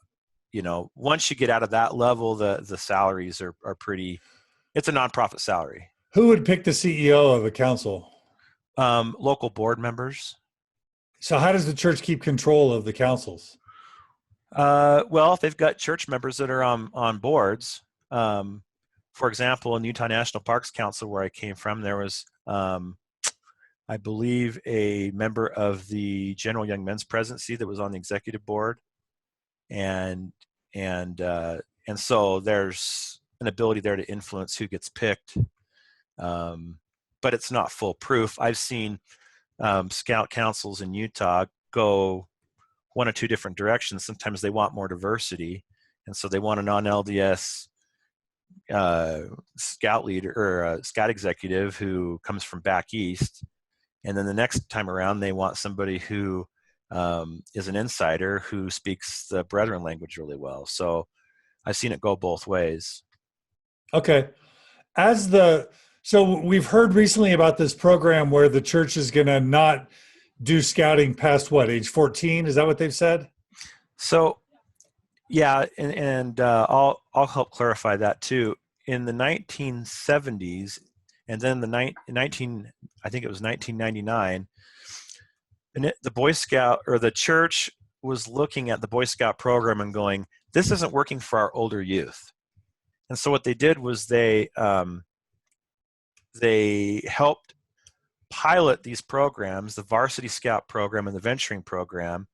once you get out of that level, the salaries are pretty, it's a nonprofit salary. Who would pick the CEO of a council? Local board members. So how does the church keep control of the councils? Well, if they've got church members that are on boards, for example, in Utah National Parks Council, where I came from, there was, I believe, a member of the General Young Men's Presidency that was on the executive board, and so there's an ability there to influence who gets picked, but it's not foolproof. I've seen scout councils in Utah go one or two different directions. Sometimes they want more diversity, and so they want a non-LDS scout leader or a scout executive who comes from back east, and then the next time around they want somebody who is an insider who speaks the Brethren language really well. So I've seen it go both ways. Okay. So we've heard recently about this program where the church is going to not do scouting past what, age 14? Is that what they've said? So yeah, and I'll help clarify that too. In the 1970s, and then I think it was 1999, and the Boy Scout or the church was looking at the Boy Scout program and going, "This isn't working for our older youth." And so what they did was they helped pilot these programs, the Varsity Scout program and the Venturing program,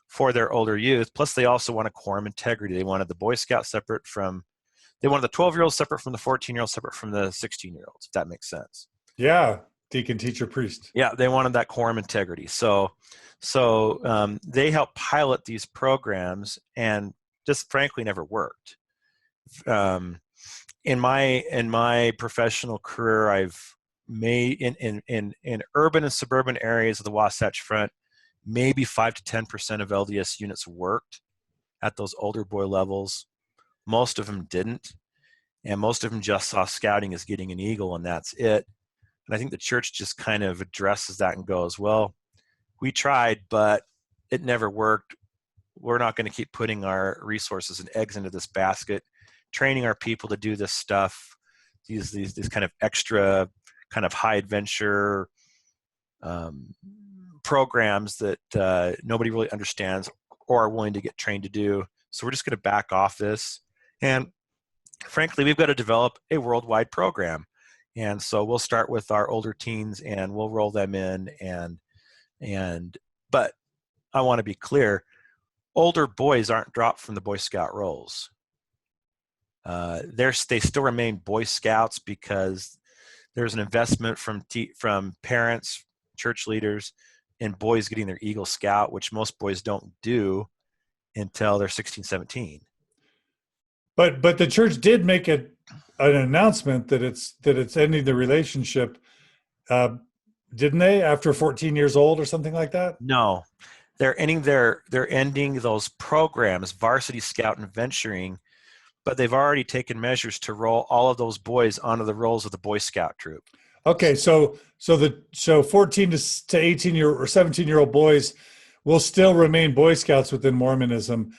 for their older youth. Plus, they also wanted quorum integrity. They wanted the Boy Scout they wanted the 12-year-olds separate from the 14-year-olds, separate from the 16-year-olds, if that makes sense. Yeah. Deacon, teacher, priest. Yeah, they wanted that quorum integrity. So they helped pilot these programs and just frankly never worked. In my professional career, I've made in urban and suburban areas of the Wasatch Front, maybe 5 to 10% of LDS units worked at those older boy levels. Most of them didn't, and most of them just saw scouting as getting an eagle, and that's it. And I think the church just kind of addresses that and goes, well, we tried, but it never worked. We're not going to keep putting our resources and eggs into this basket, training our people to do this stuff, these kind of extra kind of high adventure programs that nobody really understands or are willing to get trained to do. So we're just going to back off this. And frankly, we've got to develop a worldwide program. And so we'll start with our older teens and we'll roll them in. But I want to be clear, older boys aren't dropped from the Boy Scout rolls. They still remain Boy Scouts because there's an investment from parents, church leaders, in boys getting their Eagle Scout, which most boys don't do until they're 16, 17. But the church did make an announcement that it's ending the relationship, didn't they? After 14 years old or something like that? No, they're ending those programs, Varsity Scout and Venturing, but they've already taken measures to roll all of those boys onto the rolls of the Boy Scout troop. Okay, so 14 to 18-year or 17-year-old boys will still remain Boy Scouts within Mormonism.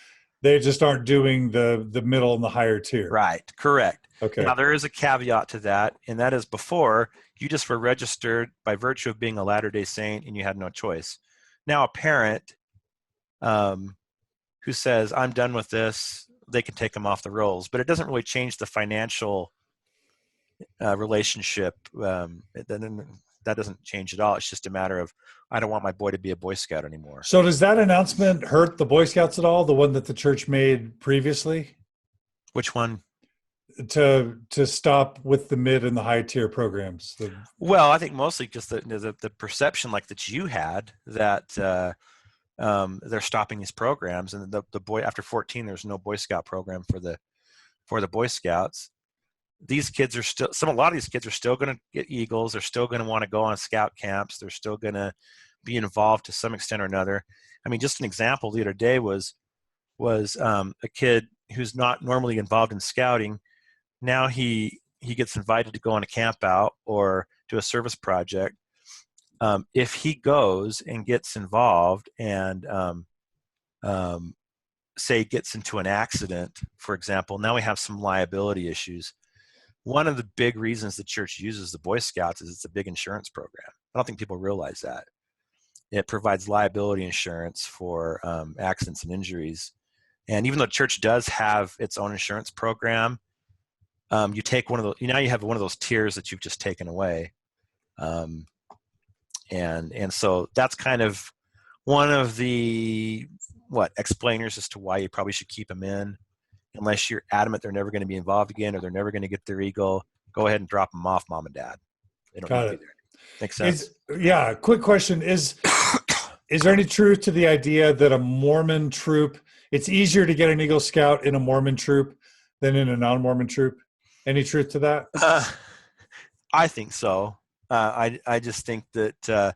They just aren't doing the middle and the higher tier. Right, correct. Okay. Now, there is a caveat to that, and that is before, you just were registered by virtue of being a Latter-day Saint, and you had no choice. Now, a parent who says, I'm done with this, they can take them off the rolls. But it doesn't really change the financial relationship. That doesn't change at all. It's just a matter of, I don't want my boy to be a Boy Scout anymore. So does that announcement hurt the Boy Scouts at all, the one that the church made previously? Which one? To stop with the mid and the high tier programs. Well, I think mostly just the perception like that you had that they're stopping these programs, and the boy after 14, there's no Boy Scout program for the Boy Scouts. These kids are still a lot of these kids are still going to get Eagles. They're still going to want to go on scout camps. They're still going to be involved to some extent or another. I mean, just an example the other day was a kid who's not normally involved in scouting. Now he gets invited to go on a camp out or do a service project. If he goes and gets involved and say gets into an accident, for example, now we have some liability issues. One of the big reasons the church uses the Boy Scouts is it's a big insurance program. I don't think people realize that. It provides liability insurance for accidents and injuries. And even though the church does have its own insurance program, you take one of those, now you have one of those tiers that you've just taken away. And so that's kind of one of the explainers as to why you probably should keep them in. Unless you're adamant they're never going to be involved again or they're never going to get their Eagle, go ahead and drop them off, mom and dad. They don't need to be there. Makes sense. Quick question. Is there any truth to the idea that a Mormon troop, it's easier to get an Eagle Scout in a Mormon troop than in a non-Mormon troop? Any truth to that? I think so. I just think that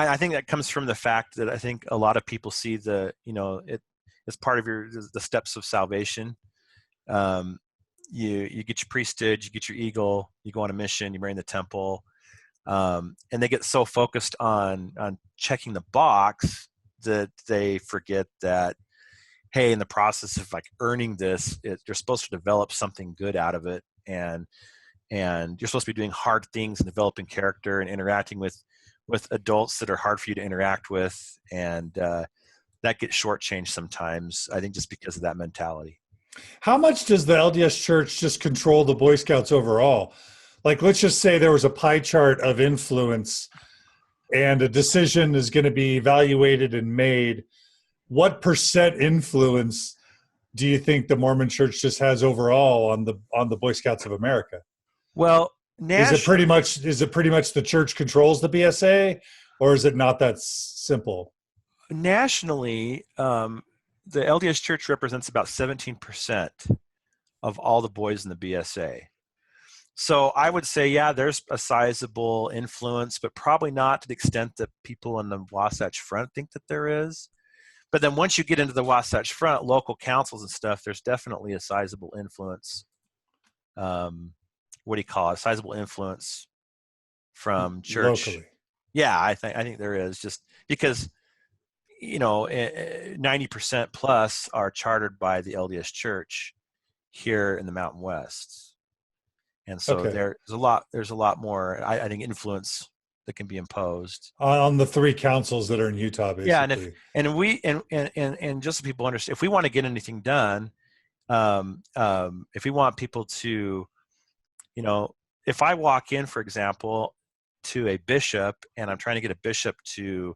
I think that comes from the fact that I think a lot of people see it's part of the steps of salvation. You get your priesthood, you get your eagle, you go on a mission, you marry in the temple, and they get so focused on checking the box that they forget that, hey, in the process of like earning this, you're supposed to develop something good out of it, and you're supposed to be doing hard things and developing character and interacting with adults that are hard for you to interact with, and that gets shortchanged sometimes, I think, just because of that mentality. How much does the LDS Church just control the Boy Scouts overall? Like, let's just say there was a pie chart of influence and a decision is going to be evaluated and made. What percent influence do you think the Mormon Church just has overall on the Boy Scouts of America? Well, is it pretty much the church controls the BSA, or is it not that simple? Nationally, the LDS Church represents about 17% of all the boys in the BSA. So I would say, yeah, there's a sizable influence, but probably not to the extent that people in the Wasatch Front think that there is. But then once you get into the Wasatch Front, local councils and stuff, there's definitely a sizable influence. What do you call it? A sizable influence from church. Locally. Yeah, I think there is, just because 90% plus are chartered by the LDS Church here in the Mountain West, and so there's a lot more, I think, influence that can be imposed on the three councils that are in Utah, basically. Yeah, and just so people understand, if we want to get anything done, if we want people to, if I walk in, for example, to a bishop and I'm trying to get a bishop to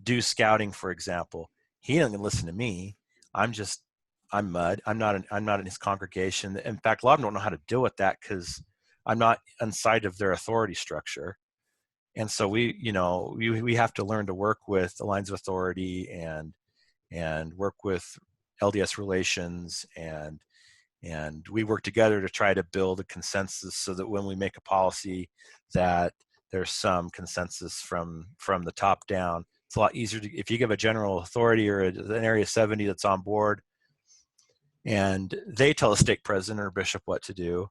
do scouting, for example, he doesn't listen to me. I'm mud. I'm not in his congregation. In fact, a lot of them don't know how to deal with that because I'm not inside of their authority structure. And so we have to learn to work with the lines of authority and work with LDS relations, and we work together to try to build a consensus so that when we make a policy, that there's some consensus from the top down. It's a lot easier if you give a general authority or an area 70 that's on board, and they tell a stake president or bishop what to do.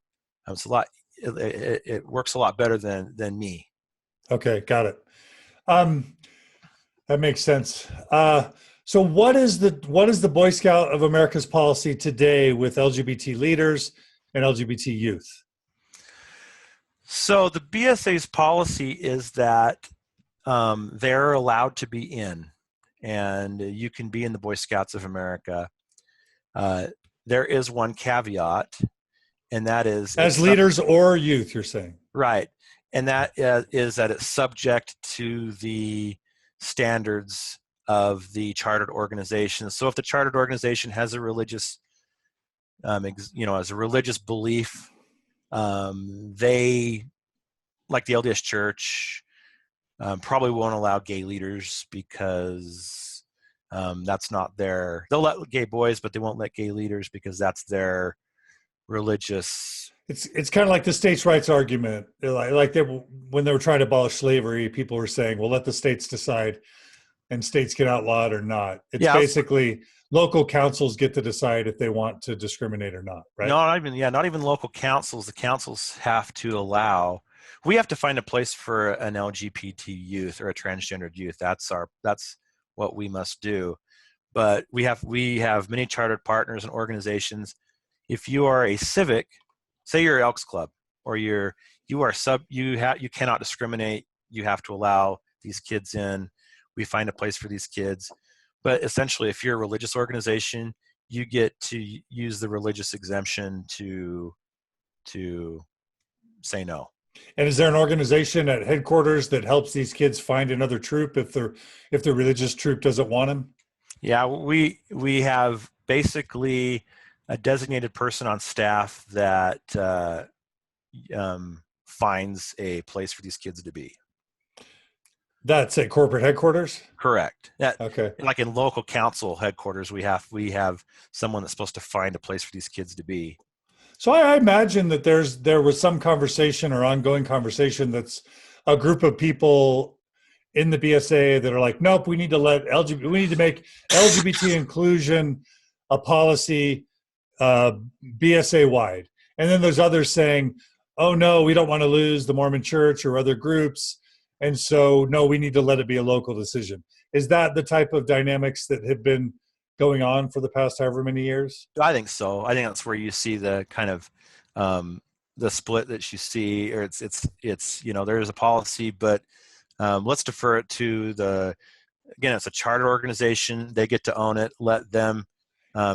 It's a lot. It works a lot better than me. Okay, got it. That makes sense. So what is the Boy Scout of America's policy today with LGBT leaders and LGBT youth? So the BSA's policy is that they're allowed to be in, and you can be in the Boy Scouts of America. There is one caveat, and that is as leaders or youth, you're saying? Right. And that is that it's subject to the standards of the chartered organization. So if the chartered organization has a religious, as a religious belief, they, like the LDS Church, probably won't allow gay leaders because that's not their. They'll let gay boys, but they won't let gay leaders because that's their religious. It's kind of like the states' rights argument. When they were trying to abolish slavery, people were saying, "Well, let the states decide, and states can outlaw it or not." It's basically local councils get to decide if they want to discriminate or not, right? Not even local councils. The councils have to allow. We have to find a place for an LGBT youth or a transgendered youth. That's what we must do. But we have many chartered partners and organizations. If you are a civic, say you're Elks Club, or you cannot discriminate. You have to allow these kids in. We find a place for these kids. But essentially, if you're a religious organization, you get to use the religious exemption to say no. And is there an organization at headquarters that helps these kids find another troop if the religious troop doesn't want them? Yeah, we have basically a designated person on staff that finds a place for these kids to be. That's at corporate headquarters? Correct. Okay. Like in local council headquarters, we have someone that's supposed to find a place for these kids to be. So I imagine that there was some conversation or ongoing conversation that's a group of people in the BSA that are like, nope, we need to make LGBT inclusion a policy, BSA wide. And then there's others saying, oh no, we don't want to lose the Mormon Church or other groups, and so no, we need to let it be a local decision. Is that the type of dynamics that have been going on for the past however many years? I think so. I think that's where you see the kind of the split that you see, or it's there is a policy, but let's defer it to again, it's a charter organization. They get to own it. Let them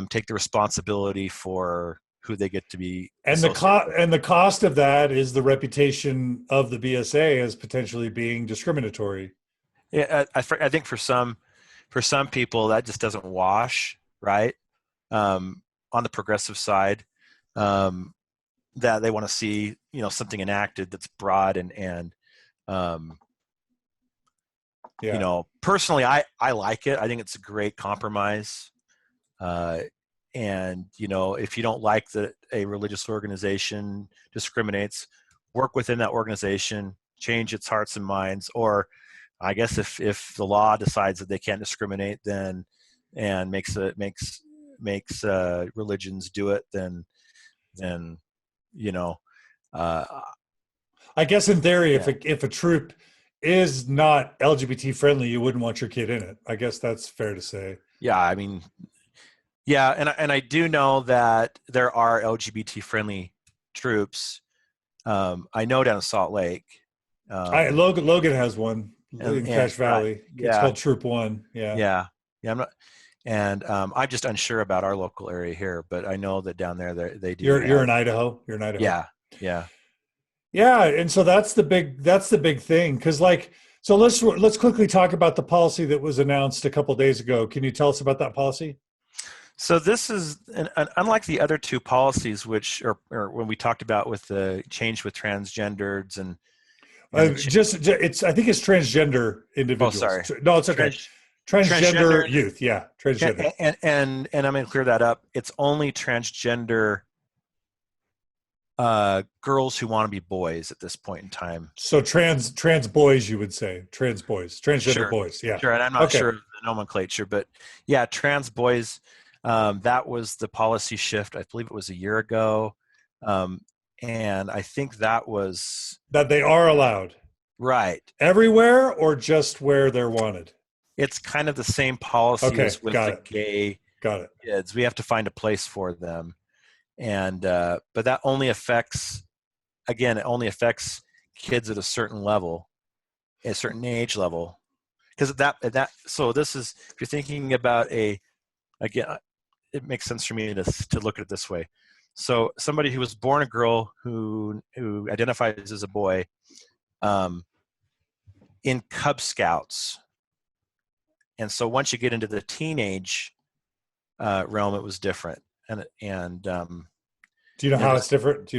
take the responsibility for who they get to be. And the cost of that is the reputation of the BSA as potentially being discriminatory. Yeah, I think for some people that just doesn't wash, right? On the progressive side, that they want to see something enacted that's broad and personally I like it. I think it's a great compromise. And if you don't like that a religious organization discriminates, work within that organization, change its hearts and minds. Or I guess if the law decides that they can't discriminate, then and makes religions do it, then I guess in theory, if a troop is not LGBT friendly, you wouldn't want your kid in it. I guess that's fair to say. Yeah, I mean, yeah, and I do know that there are LGBT friendly troops. I know down in Salt Lake. Logan has one in Cache Valley. It's called Troop One. Yeah. I'm not, and I'm just unsure about our local area here, but I know that down there they do. You're in Idaho. You're in Idaho. Yeah. And so that's the big thing, because so let's quickly talk about the policy that was announced a couple of days ago. Can you tell us about that policy? So this is unlike the other two policies, which or when we talked about with the change with transgenders and I think it's transgender individuals. Oh, sorry. No, it's okay. Transgender youth. Yeah, transgender. And I'm going to clear that up. It's only transgender girls who want to be boys at this point in time. So trans boys, you would say transgender boys. Yeah, sure. And I'm not sure of the nomenclature, but yeah, trans boys. That was the policy shift. I believe it was a year ago, and I think that was that they are allowed, right, everywhere or just where they're wanted. It's kind of the same policy as with the gay kids. We have to find a place for them. And but that only affects kids at a certain level, a certain age level, because so this is, if you're thinking about again, it makes sense for me to look at it this way. So somebody who was born a girl who identifies as a boy, in Cub Scouts, and so once you get into the teenage realm, it was different. And do you know how it's different?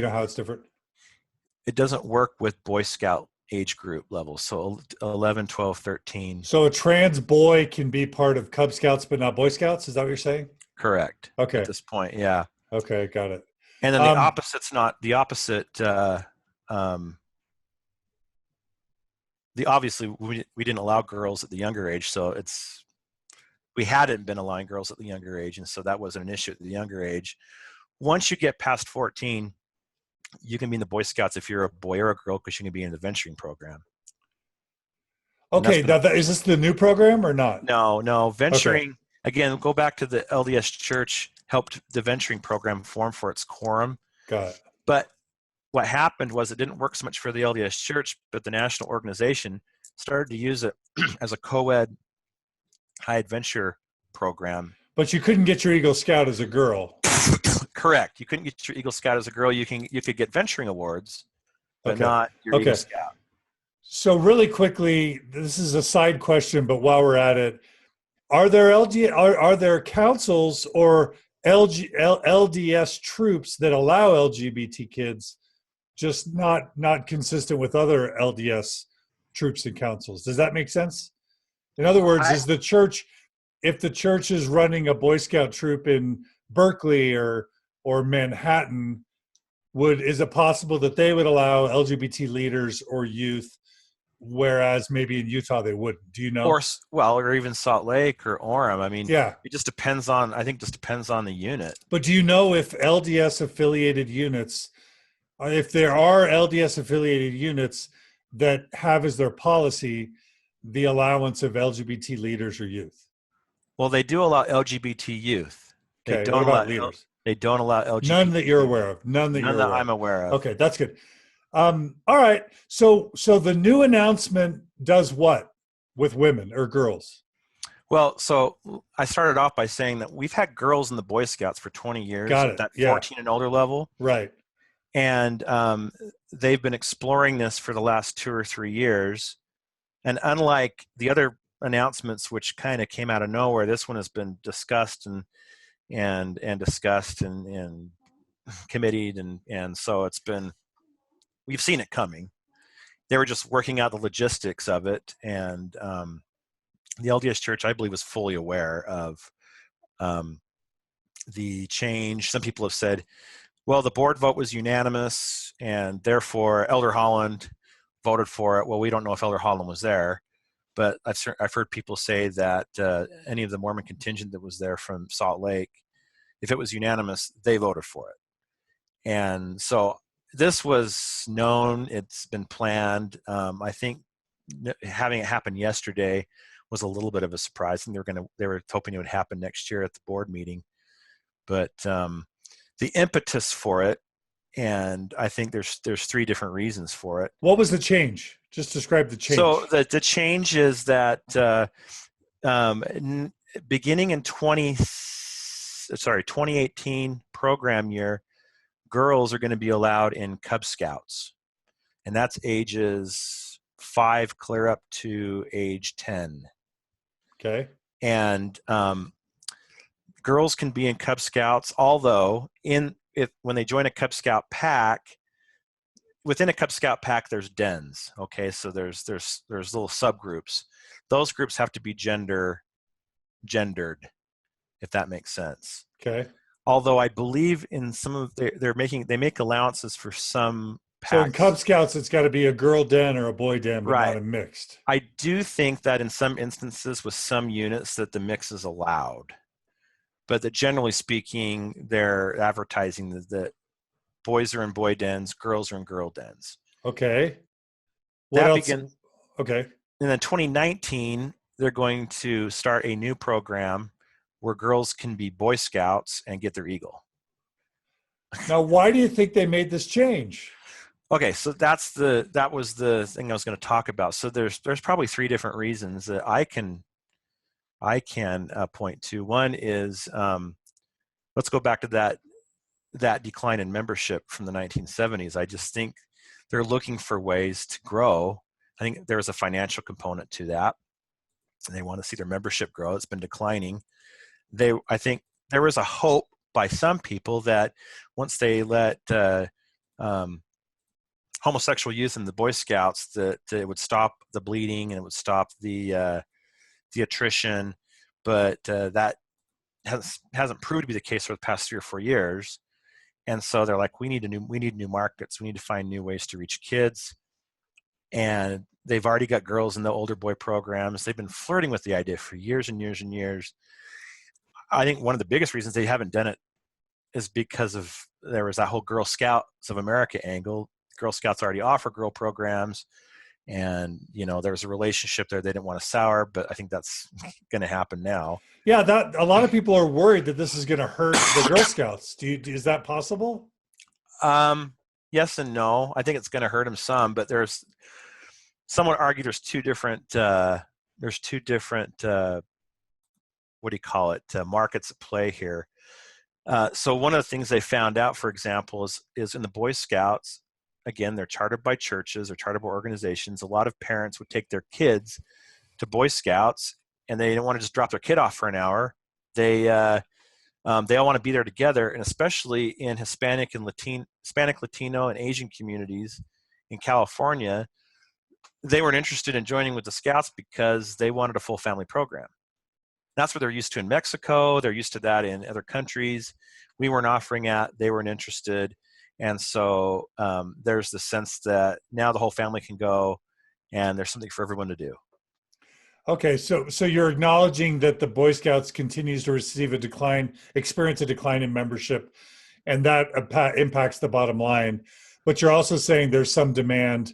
It doesn't work with Boy Scout age group levels. So 11, 12, 13. So a trans boy can be part of Cub Scouts, but not Boy Scouts. Is that what you're saying? Correct. Okay. At this point, yeah. Okay, got it. And then the opposite's not the opposite. Obviously we didn't allow girls at the younger age, so we hadn't been allowing girls at the younger age, and so that wasn't an issue at the younger age. Once you get past 14, you can be in the Boy Scouts if you're a boy or a girl, because you can be in the venturing program. Okay, now is this the new program or not? No. Venturing, again, go back to the LDS Church helped the venturing program form for its quorum. Got it. But what happened was it didn't work so much for the LDS Church, but the national organization started to use it as a co-ed high adventure program. But you couldn't get your Eagle Scout as a girl. Correct. You couldn't get your Eagle Scout as a girl. You could get venturing awards, but not your Eagle Scout. So really quickly, this is a side question, but while we're at it, are there councils or LDS troops that allow LGBT kids, just not consistent with other LDS troops and councils? Does that make sense? In other words, if the church is running a Boy Scout troop in Berkeley or Manhattan, is it possible that they would allow LGBT leaders or youth whereas maybe in Utah they wouldn't. Do you know? Or even Salt Lake or Orem. I mean, Yeah. it just depends on, I think just depends on the unit. But do you know if LDS affiliated units, if there are LDS affiliated units that have as their policy the allowance of LGBT leaders or youth? Well, they do allow LGBT youth. They Okay. What don't allow about leaders? they don't allow None LGBT that you're youth. aware of. None that None you're that aware I'm of. aware of. Okay, that's good. All right. So the new announcement does what with women or girls? Well, so I started off by saying that we've had girls in the Boy Scouts for 20 years Got at it. that Yeah. 14 and older level. Right. And they've been exploring this for the last 2 or 3 years. And unlike the other announcements, which kind of came out of nowhere, this one has been discussed and discussed and committed. And so we've seen it coming. They were just working out the logistics of it. And the LDS Church, I believe, was fully aware of the change. Some people have said, well, the board vote was unanimous, and therefore Elder Holland voted for it. Well, we don't know if Elder Holland was there, but I've heard people say that any of the Mormon contingent that was there from Salt Lake, if it was unanimous, they voted for it. And so this was known. It's been planned. I think having it happen yesterday was a little bit of a surprise, and they were hoping it would happen next year at the board meeting. But the impetus for it, and I think there's 3 different reasons for it. What was the change? Just describe the change. So the change is that beginning in 2018 program year, girls are going to be allowed in Cub Scouts, and that's ages 5 clear up to age 10. Okay. And girls can be in Cub Scouts, although when they join a Cub Scout pack, within a Cub Scout pack, there's dens. Okay, so there's little subgroups. Those groups have to be gendered, if that makes sense. Okay. Although I believe in some of they make allowances for some packs. So in Cub Scouts, it's got to be a girl den or a boy den, but Right. not a mixed. I do think that in some instances with some units that the mix is allowed, but that generally speaking, they're advertising that boys are in boy dens, girls are in girl dens. Okay. What else? Okay. And then 2019, they're going to start a new program where girls can be Boy Scouts and get their Eagle. Now, why do you think they made this change? Okay, so that was the thing I was going to talk about. So there's probably 3 different reasons that I can point to. One is let's go back to that decline in membership from the 1970s. I just think they're looking for ways to grow. I think there's a financial component to that. They want to see their membership grow. It's been declining. I think there was a hope by some people that once they let homosexual youth in the Boy Scouts, that it would stop the bleeding and it would stop the attrition. But that hasn't proved to be the case for the past 3 or 4 years. And so they're like, we need new markets. We need to find new ways to reach kids. And they've already got girls in the older boy programs. They've been flirting with the idea for years and years and years. I think one of the biggest reasons they haven't done it is because there was that whole Girl Scouts of America angle. Girl Scouts already offer girl programs, and there was a relationship there they didn't want to sour, but I think that's going to happen now. Yeah, that a lot of people are worried that this is going to hurt the Girl Scouts. Is that possible? Yes and no. I think it's going to hurt them some, but some would argue there's two different markets at play here. So one of the things they found out, for example, is in the Boy Scouts, again, they're chartered by churches or chartered by organizations. A lot of parents would take their kids to Boy Scouts, and they didn't want to just drop their kid off for an hour. They all want to be there together, and especially in Hispanic, Latino, and Asian communities in California, they weren't interested in joining with the Scouts because they wanted a full family program. That's what they're used to in Mexico. They're used to that in other countries. We weren't offering that. They weren't interested. And so there's the sense that now the whole family can go, and there's something for everyone to do. Okay, so you're acknowledging that the Boy Scouts continues to experience a decline in membership, and that impacts the bottom line. But you're also saying there's some demand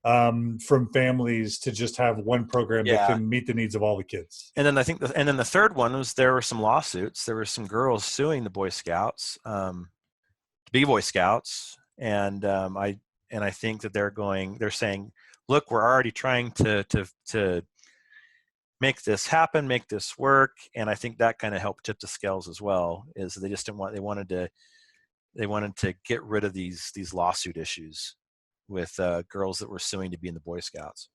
from families to just have one program that Yeah. can meet the needs of all the kids. And then I think, and then the third one was there were some lawsuits. There were some girls suing the Boy Scouts, to be Boy Scouts, and I think that they're saying, look, we're already trying to make this happen, make this work, and I think that kind of helped tip the scales as well. Is they just didn't want they wanted to get rid of these lawsuit issues with girls that were suing to be in the Boy Scouts.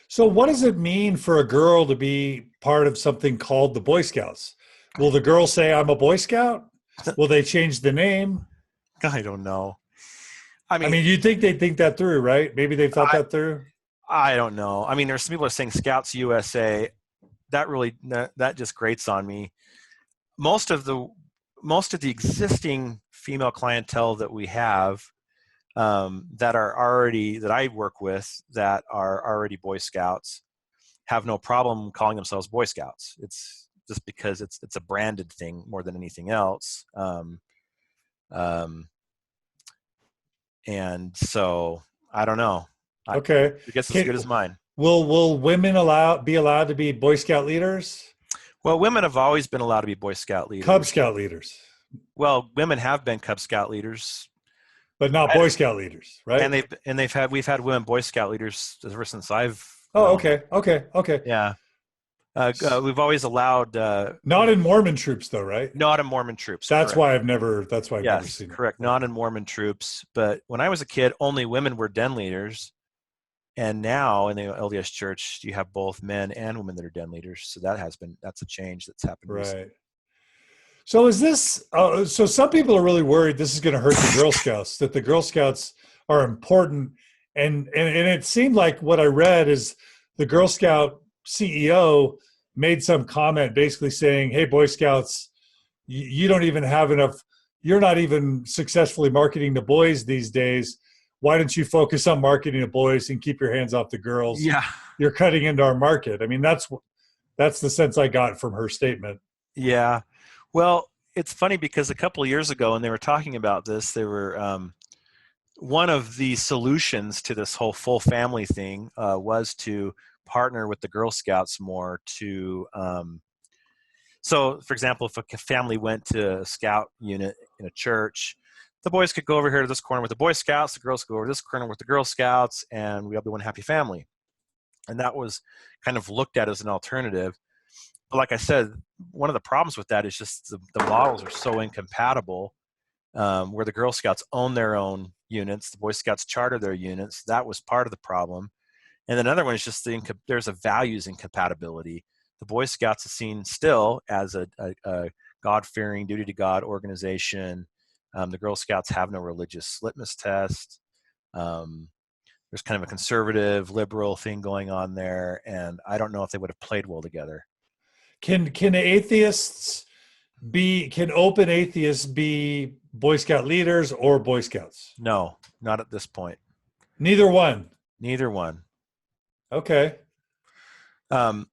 So what does it mean for a girl to be part of something called the Boy Scouts? Will the girl say, I'm a Boy Scout? Will they change the name? I don't know. I mean, you'd think they'd think that through, right? Maybe they've thought that through. I don't know. I mean, there's some people are saying Scouts USA. That just grates on me. Most of the existing female clientele that we have that I work with that are already Boy Scouts have no problem calling themselves Boy Scouts. It's just because it's a branded thing more than anything else. And so I don't know. Okay. I guess it's as good as mine. Will women be allowed to be Boy Scout leaders? Well, women have always been allowed to be Boy Scout leaders. Cub Scout leaders. Well, women have been Cub Scout leaders, but not Boy Scout leaders, right? And we've had women Boy Scout leaders ever since I've. Oh, okay. Yeah, we've always allowed. Not in Mormon troops, though, right? Not in Mormon troops. That's correct. why I've never seen it. Correct. Not in Mormon troops, but when I was a kid, only women were den leaders. And now in the LDS Church, you have both men and women that are den leaders. So that's a change that's happened recently. Right. So is this, so some people are really worried this is going to hurt the Girl Scouts, that the Girl Scouts are important. And it seemed like what I read is the Girl Scout CEO made some comment basically saying, hey, Boy Scouts, you don't even have enough, you're not even successfully marketing to boys these days. Why don't you focus on marketing to boys and keep your hands off the girls? Yeah. You're cutting into our market. I mean, that's the sense I got from her statement. Yeah. Well, it's funny because a couple of years ago when they were talking about this, they were one of the solutions to this whole full family thing was to partner with the Girl Scouts more to so for example, if a family went to a scout unit in a church, the boys could go over here to this corner with the Boy Scouts, the girls could go over to this corner with the Girl Scouts, and we'd all be one happy family. And that was kind of looked at as an alternative. But like I said, one of the problems with that is just the models are so incompatible, where the Girl Scouts own their own units, the Boy Scouts charter their units. That was part of the problem. And another one is just there's a values incompatibility. The Boy Scouts is seen still as a God-fearing, duty-to-God organization. The Girl Scouts have no religious litmus test. There's kind of a conservative, liberal thing going on there, and I don't know if they would have played well together. Can open atheists be Boy Scout leaders or Boy Scouts? No, not at this point. Neither one. Neither one. Okay. Now,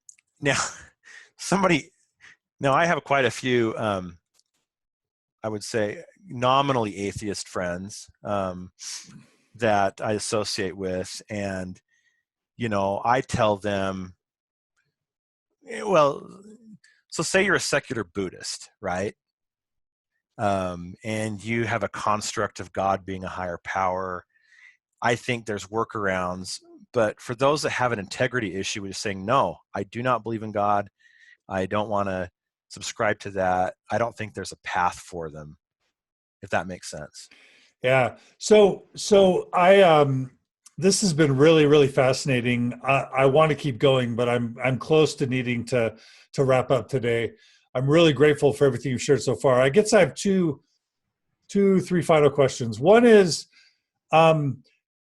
I have quite a few, I would say, nominally atheist friends that I associate with, and I tell them, well, so say you're a secular Buddhist, right? And you have a construct of God being a higher power. I think there's workarounds, but for those that have an integrity issue with saying, no, I do not believe in God, I don't want to subscribe to that, I don't think there's a path for them, if that makes sense. Yeah. So I this has been really, really fascinating. I want to keep going, but I'm close to needing to wrap up today. I'm really grateful for everything you've shared so far. I guess I have three final questions. One is,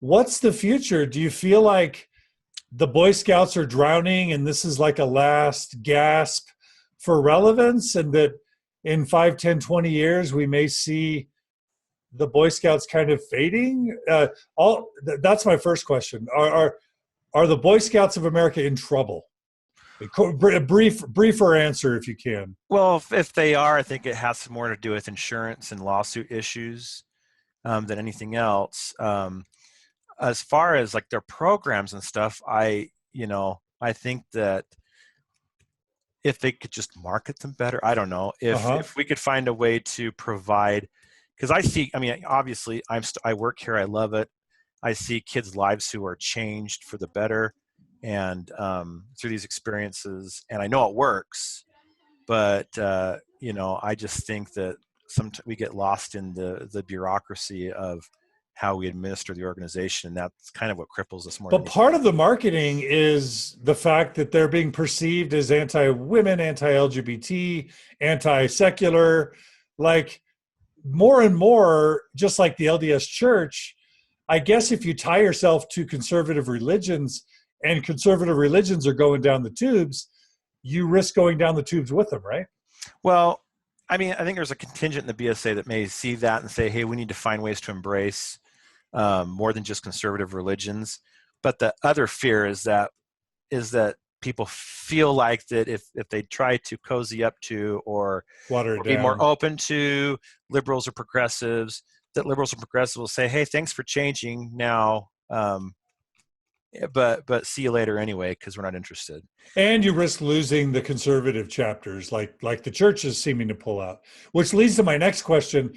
what's the future? Do you feel like the Boy Scouts are drowning and this is like a last gasp for relevance, and that in 5, 10, 20 years we may see the Boy Scouts kind of fading? That's my first question. are the Boy Scouts of America in trouble? A briefer answer, if you can. Well, if they are, I think it has more to do with insurance and lawsuit issues than anything else. As far as like their programs and stuff, I think that if they could just market them better, I don't know if we could find a way to provide, because I mean, obviously I work here, I love it. I see kids' lives who are changed for the better, and through these experiences, and I know it works, but I just think that sometimes we get lost in the bureaucracy of how we administer the organization, and that's kind of what cripples us more. But part of the marketing is the fact that they're being perceived as anti-women, anti-LGBT, anti-secular, like more and more, just like the LDS Church. I guess if you tie yourself to conservative religions and conservative religions are going down the tubes, you risk going down the tubes with them, right? Well, I mean, I think there's a contingent in the BSA that may see that and say, hey, we need to find ways to embrace more than just conservative religions. But the other fear is that people feel like that if they try to cozy up to or be more open to liberals or progressives, that liberals and progressives will say, hey, thanks for changing now, but see you later anyway, because we're not interested. And you risk losing the conservative chapters like the church is seeming to pull out, which leads to my next question.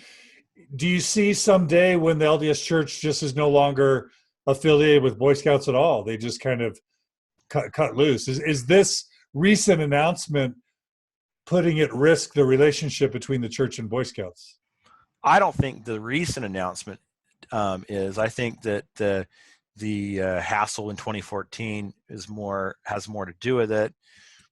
Do you see someday when the LDS Church just is no longer affiliated with Boy Scouts at all? They just kind of cut loose. Is this recent announcement putting at risk the relationship between the church and Boy Scouts? I don't think the recent announcement is. I think that the hassle in 2014 has more to do with it.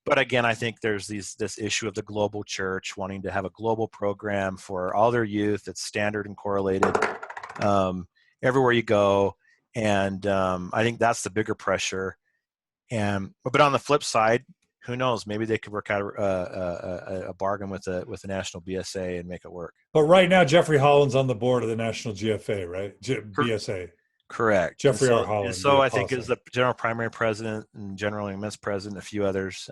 But again, I think there's this issue of the global church wanting to have a global program for all their youth that's standard and correlated everywhere you go. And I think that's the bigger pressure. But on the flip side, who knows? Maybe they could work out a bargain with the National BSA and make it work. But right now, Jeffrey Holland's on the board of the National GFA, right? BSA. Correct. Jeffrey R. Holland. So I think is the general primary president and general immense president, a few others.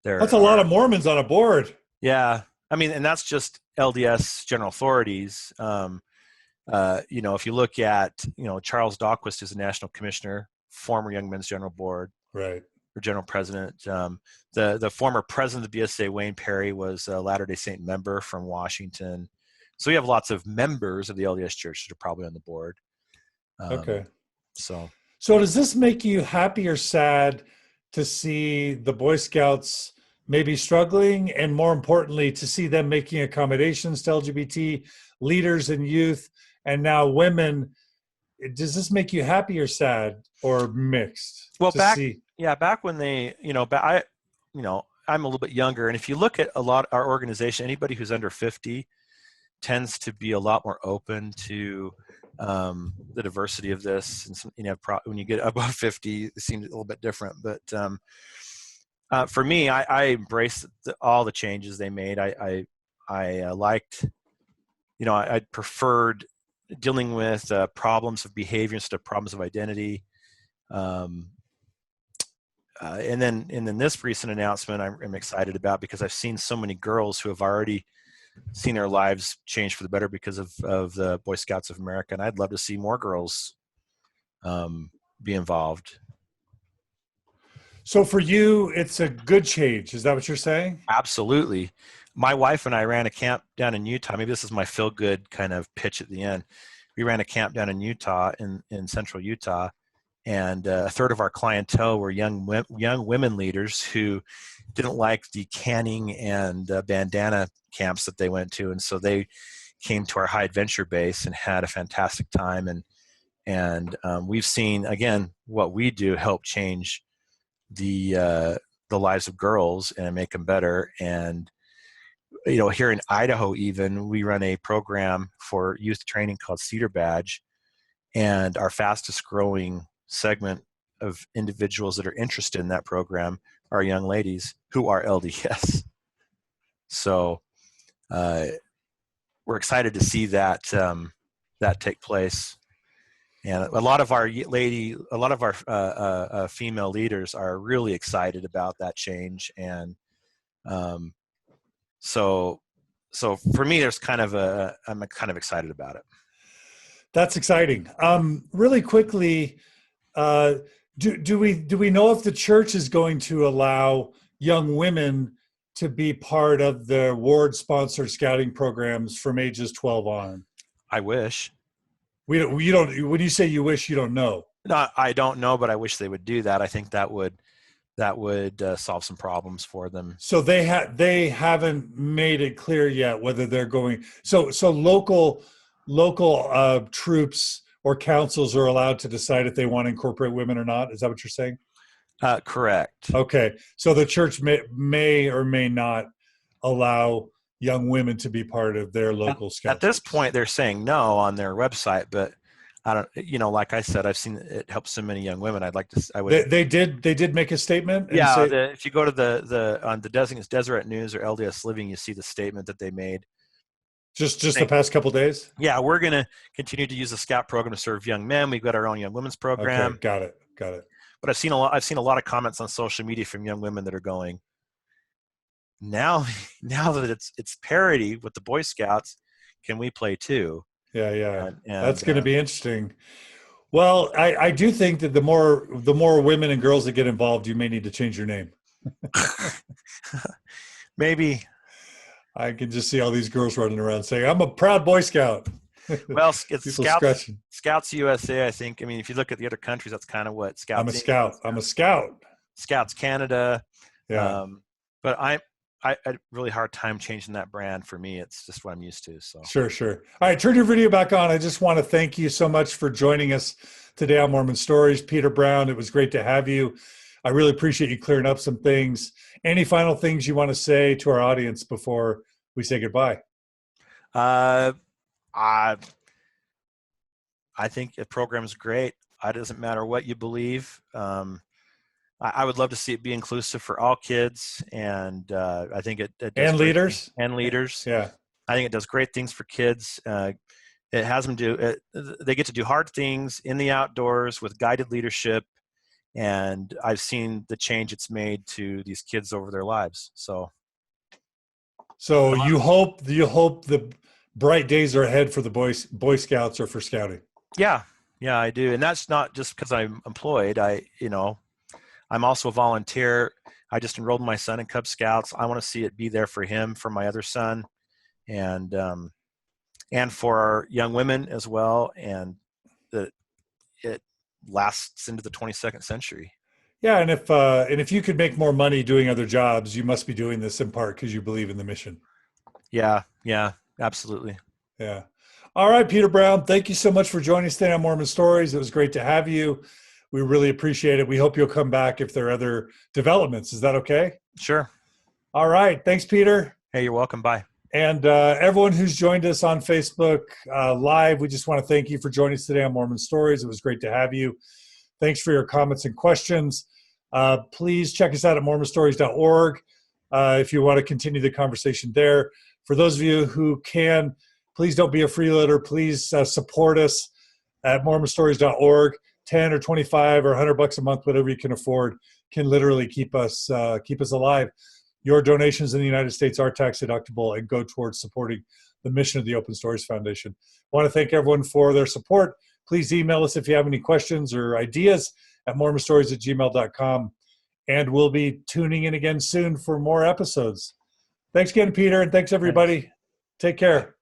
That's a lot of Mormons on a board. Yeah. I mean, and that's just LDS general authorities. If you look at, Charles Dahlquist is a national commissioner, former Young Men's General Board. Right. Or general president. The former president of the BSA, Wayne Perry, was a Latter-day Saint member from Washington. So we have lots of members of the LDS Church that are probably on the board. Okay. So does this make you happy or sad to see the Boy Scouts maybe struggling, and more importantly, to see them making accommodations to LGBT leaders and youth and now women? Does this make you happy or sad or mixed? Well, back when they, I'm a little bit younger, and if you look at our organization, anybody who's under 50 tends to be a lot more open to the diversity of this. And when you get above 50, it seems a little bit different. But for me, I embraced all the changes they made. I liked, I preferred dealing with problems of behavior instead of problems of identity. And then this recent announcement I'm excited about, because I've seen so many girls who have already seen their lives change for the better because of the Boy Scouts of America. And I'd love to see more girls be involved. So for you, it's a good change. Is that what you're saying? Absolutely. My wife and I ran a camp down in Utah. Maybe this is my feel-good kind of pitch at the end. We ran a camp down in Utah, in central Utah, and a third of our clientele were young women leaders who didn't like the canning and bandana camps that they went to, and so they came to our high adventure base and had a fantastic time. And we've seen, again, what we do help change the lives of girls and make them better. And here in Idaho, even, we run a program for youth training called Cedar Badge, and our fastest growing segment of individuals that are interested in that program are young ladies who are LDS. So we're excited to see that take place. And a lot of our female leaders are really excited about that change. And so for me, I'm kind of excited about it. That's exciting. Really quickly, do we know if the church is going to allow young women to be part of the ward-sponsored scouting programs from ages 12 on? I wish. You don't. When you say you wish, you don't know. No, I don't know, but I wish they would do that. I think that would solve some problems for them. So they haven't made it clear yet whether they're going. So local troops or councils are allowed to decide if they want to incorporate women or not. Is that what you're saying? Correct. Okay. So the church may or may not allow young women to be part of their local scouts. At this point, they're saying no on their website, but I don't, like I said, I've seen it helps so many young women. They did make a statement. Yeah. If you go to on the Deseret News or LDS Living, you see the statement that they made. Just the past couple of days? Yeah. We're going to continue to use the Scout program to serve young men. We've got our own young women's program. Okay, got it. But I've seen a lot of comments on social media from young women that are going, now that it's parity with the Boy Scouts, can we play too? Yeah. And that's going to be interesting. Well, I do think that the more women and girls that get involved, you may need to change your name. Maybe. I can just see all these girls running around saying, "I'm a proud Boy Scout." Well, it's Scouts USA, I think. I mean, if you look at the other countries, that's kind of what Scouts. I'm a scout. Scouts Canada. Yeah. But I had a really hard time changing that brand. For me, it's just what I'm used to. So Sure. All right, turn your video back on. I just want to thank you so much for joining us today on Mormon Stories. Peter Brown, it was great to have you. I really appreciate you clearing up some things. Any final things you want to say to our audience before we say goodbye? I think the program's great. It doesn't matter what you believe. I would love to see it be inclusive for all kids, and I think it does and leaders. Yeah, I think it does great things for kids. It has them they get to do hard things in the outdoors with guided leadership, and I've seen the change it's made to these kids over their lives. So you hope the bright days are ahead for the Boy Scouts or for scouting. Yeah, I do, and that's not just because I'm employed. I'm also a volunteer. I just enrolled my son in Cub Scouts. I want to see it be there for him, for my other son, and for our young women as well, and that it lasts into the 22nd century. Yeah, and if you could make more money doing other jobs, you must be doing this in part because you believe in the mission. Yeah, absolutely. Yeah. All right, Peter Brown, thank you so much for joining us today on Mormon Stories. It was great to have you. We really appreciate it. We hope you'll come back if there are other developments. Is that okay? Sure. All right. Thanks, Peter. Hey, you're welcome. Bye. And everyone who's joined us on Facebook Live, we just want to thank you for joining us today on Mormon Stories. It was great to have you. Thanks for your comments and questions. Please check us out at mormonstories.org if you want to continue the conversation there. For those of you who can, please don't be a freeloader. Please support us at mormonstories.org. 10 or 25 or $100 a month, whatever you can afford, can literally keep us alive. Your donations in the United States are tax deductible and go towards supporting the mission of the Open Stories Foundation. I want to thank everyone for their support. Please email us if you have any questions or ideas at mormonstories@gmail.com. And we'll be tuning in again soon for more episodes. Thanks again, Peter, and thanks everybody. Take care.